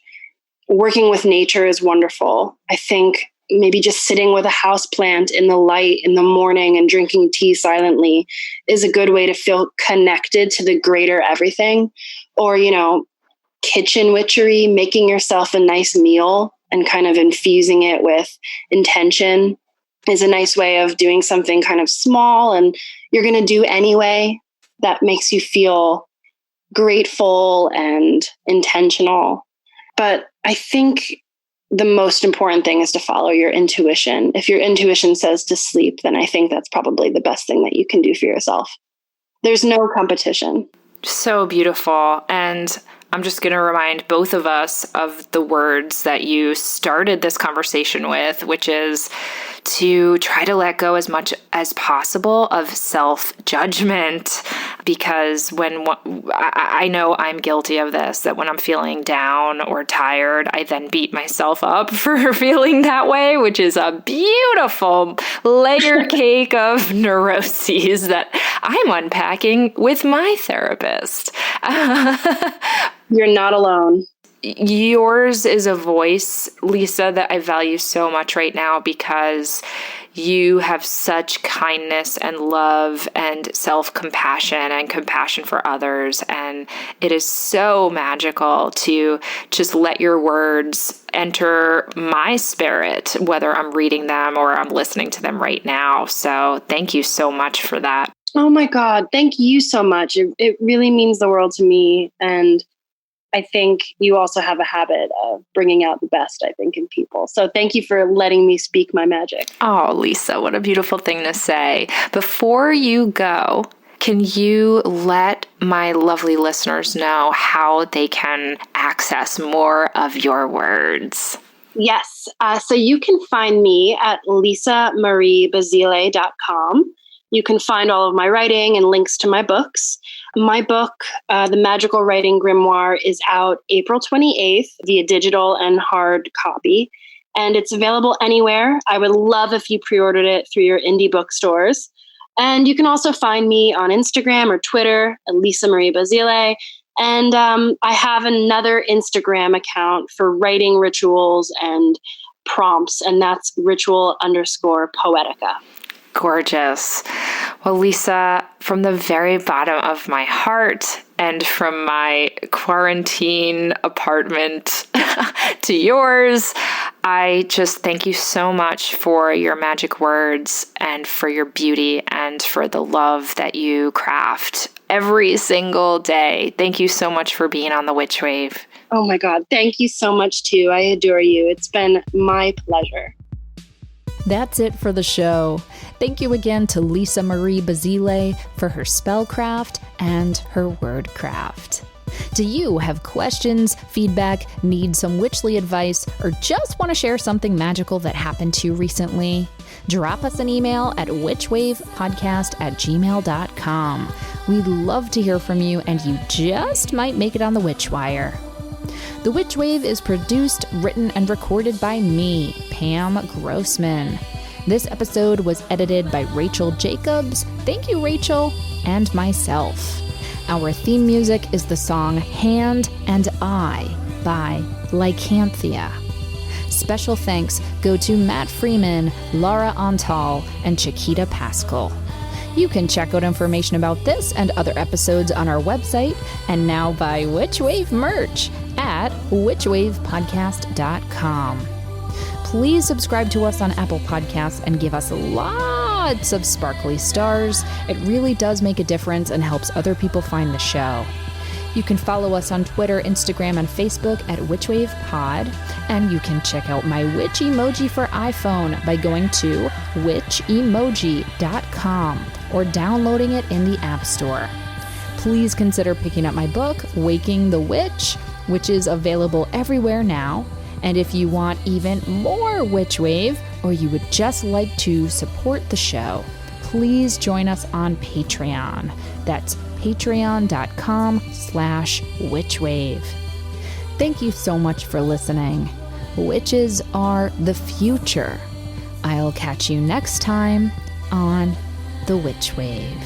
working with nature is wonderful. I think maybe just sitting with a house plant in the light in the morning and drinking tea silently is a good way to feel connected to the greater everything. Or, kitchen witchery, making yourself a nice meal and kind of infusing it with intention is a nice way of doing something kind of small and you're going to do anyway that makes you feel grateful and intentional. But I think the most important thing is to follow your intuition. If your intuition says to sleep, then I think that's probably the best thing that you can do for yourself. There's no competition. So beautiful. And I'm just going to remind both of us of the words that you started this conversation with, which is to try to let go as much as possible of self-judgment, because I know I'm guilty of this, that when I'm feeling down or tired, I then beat myself up for feeling that way, which is a beautiful layer cake of neuroses that I'm unpacking with my therapist. You're not alone. Yours is a voice, Lisa, that I value so much right now, because you have such kindness and love and self-compassion and compassion for others. And it is so magical to just let your words enter my spirit, whether I'm reading them or I'm listening to them right now. So thank you so much for that. Oh my God. Thank you so much. It really means the world to me. And I think you also have a habit of bringing out the best, I think, in people. So thank you for letting me speak my magic. Oh, Lisa, what a beautiful thing to say. Before you go, can you let my lovely listeners know how they can access more of your words? Yes. So you can find me at lisamariebasile.com. You can find all of my writing and links to my books. My book, The Magical Writing Grimoire, is out April 28th via digital and hard copy, and it's available anywhere. I would love if you pre-ordered it through your indie bookstores. And you can also find me on Instagram or Twitter at Lisa Marie Basile. And I have another Instagram account for writing rituals and prompts, and that's ritual_poetica. Gorgeous. Well, Lisa, from the very bottom of my heart and from my quarantine apartment to yours, I just thank you so much for your magic words and for your beauty and for the love that you craft every single day. Thank you so much for being on the Witch Wave. Oh my God. Thank you so much too. I adore you. It's been my pleasure. That's it for the show. Thank you again to Lisa Marie Basile for her spellcraft and her wordcraft. Do you have questions, feedback, need some witchly advice, or just want to share something magical that happened to you recently? Drop us an email at witchwavepodcast@gmail.com. We'd love to hear from you, and you just might make it on the Witch Wire. The Witch Wave is produced, written, and recorded by me, Pam Grossman. This episode was edited by Rachel Jacobs. Thank you, Rachel, and myself. Our theme music is the song Hand and I by Lycanthia. Special thanks go to Matt Freeman, Laura Antal, and Chiquita Pascal. You can check out information about this and other episodes on our website, and now buy Witchwave merch at witchwavepodcast.com. Please subscribe to us on Apple Podcasts and give us lots of sparkly stars. It really does make a difference and helps other people find the show. You can follow us on Twitter, Instagram, and Facebook at WitchWavePod, and you can check out my witch emoji for iPhone by going to witchemoji.com or downloading it in the App Store. Please consider picking up my book, Waking the Witch, which is available everywhere now. And if you want even more Witch Wave, or you would just like to support the show, please join us on Patreon. That's patreon.com/witchwave. Thank you so much for listening. Witches are the future. I'll catch you next time on The Witch Wave.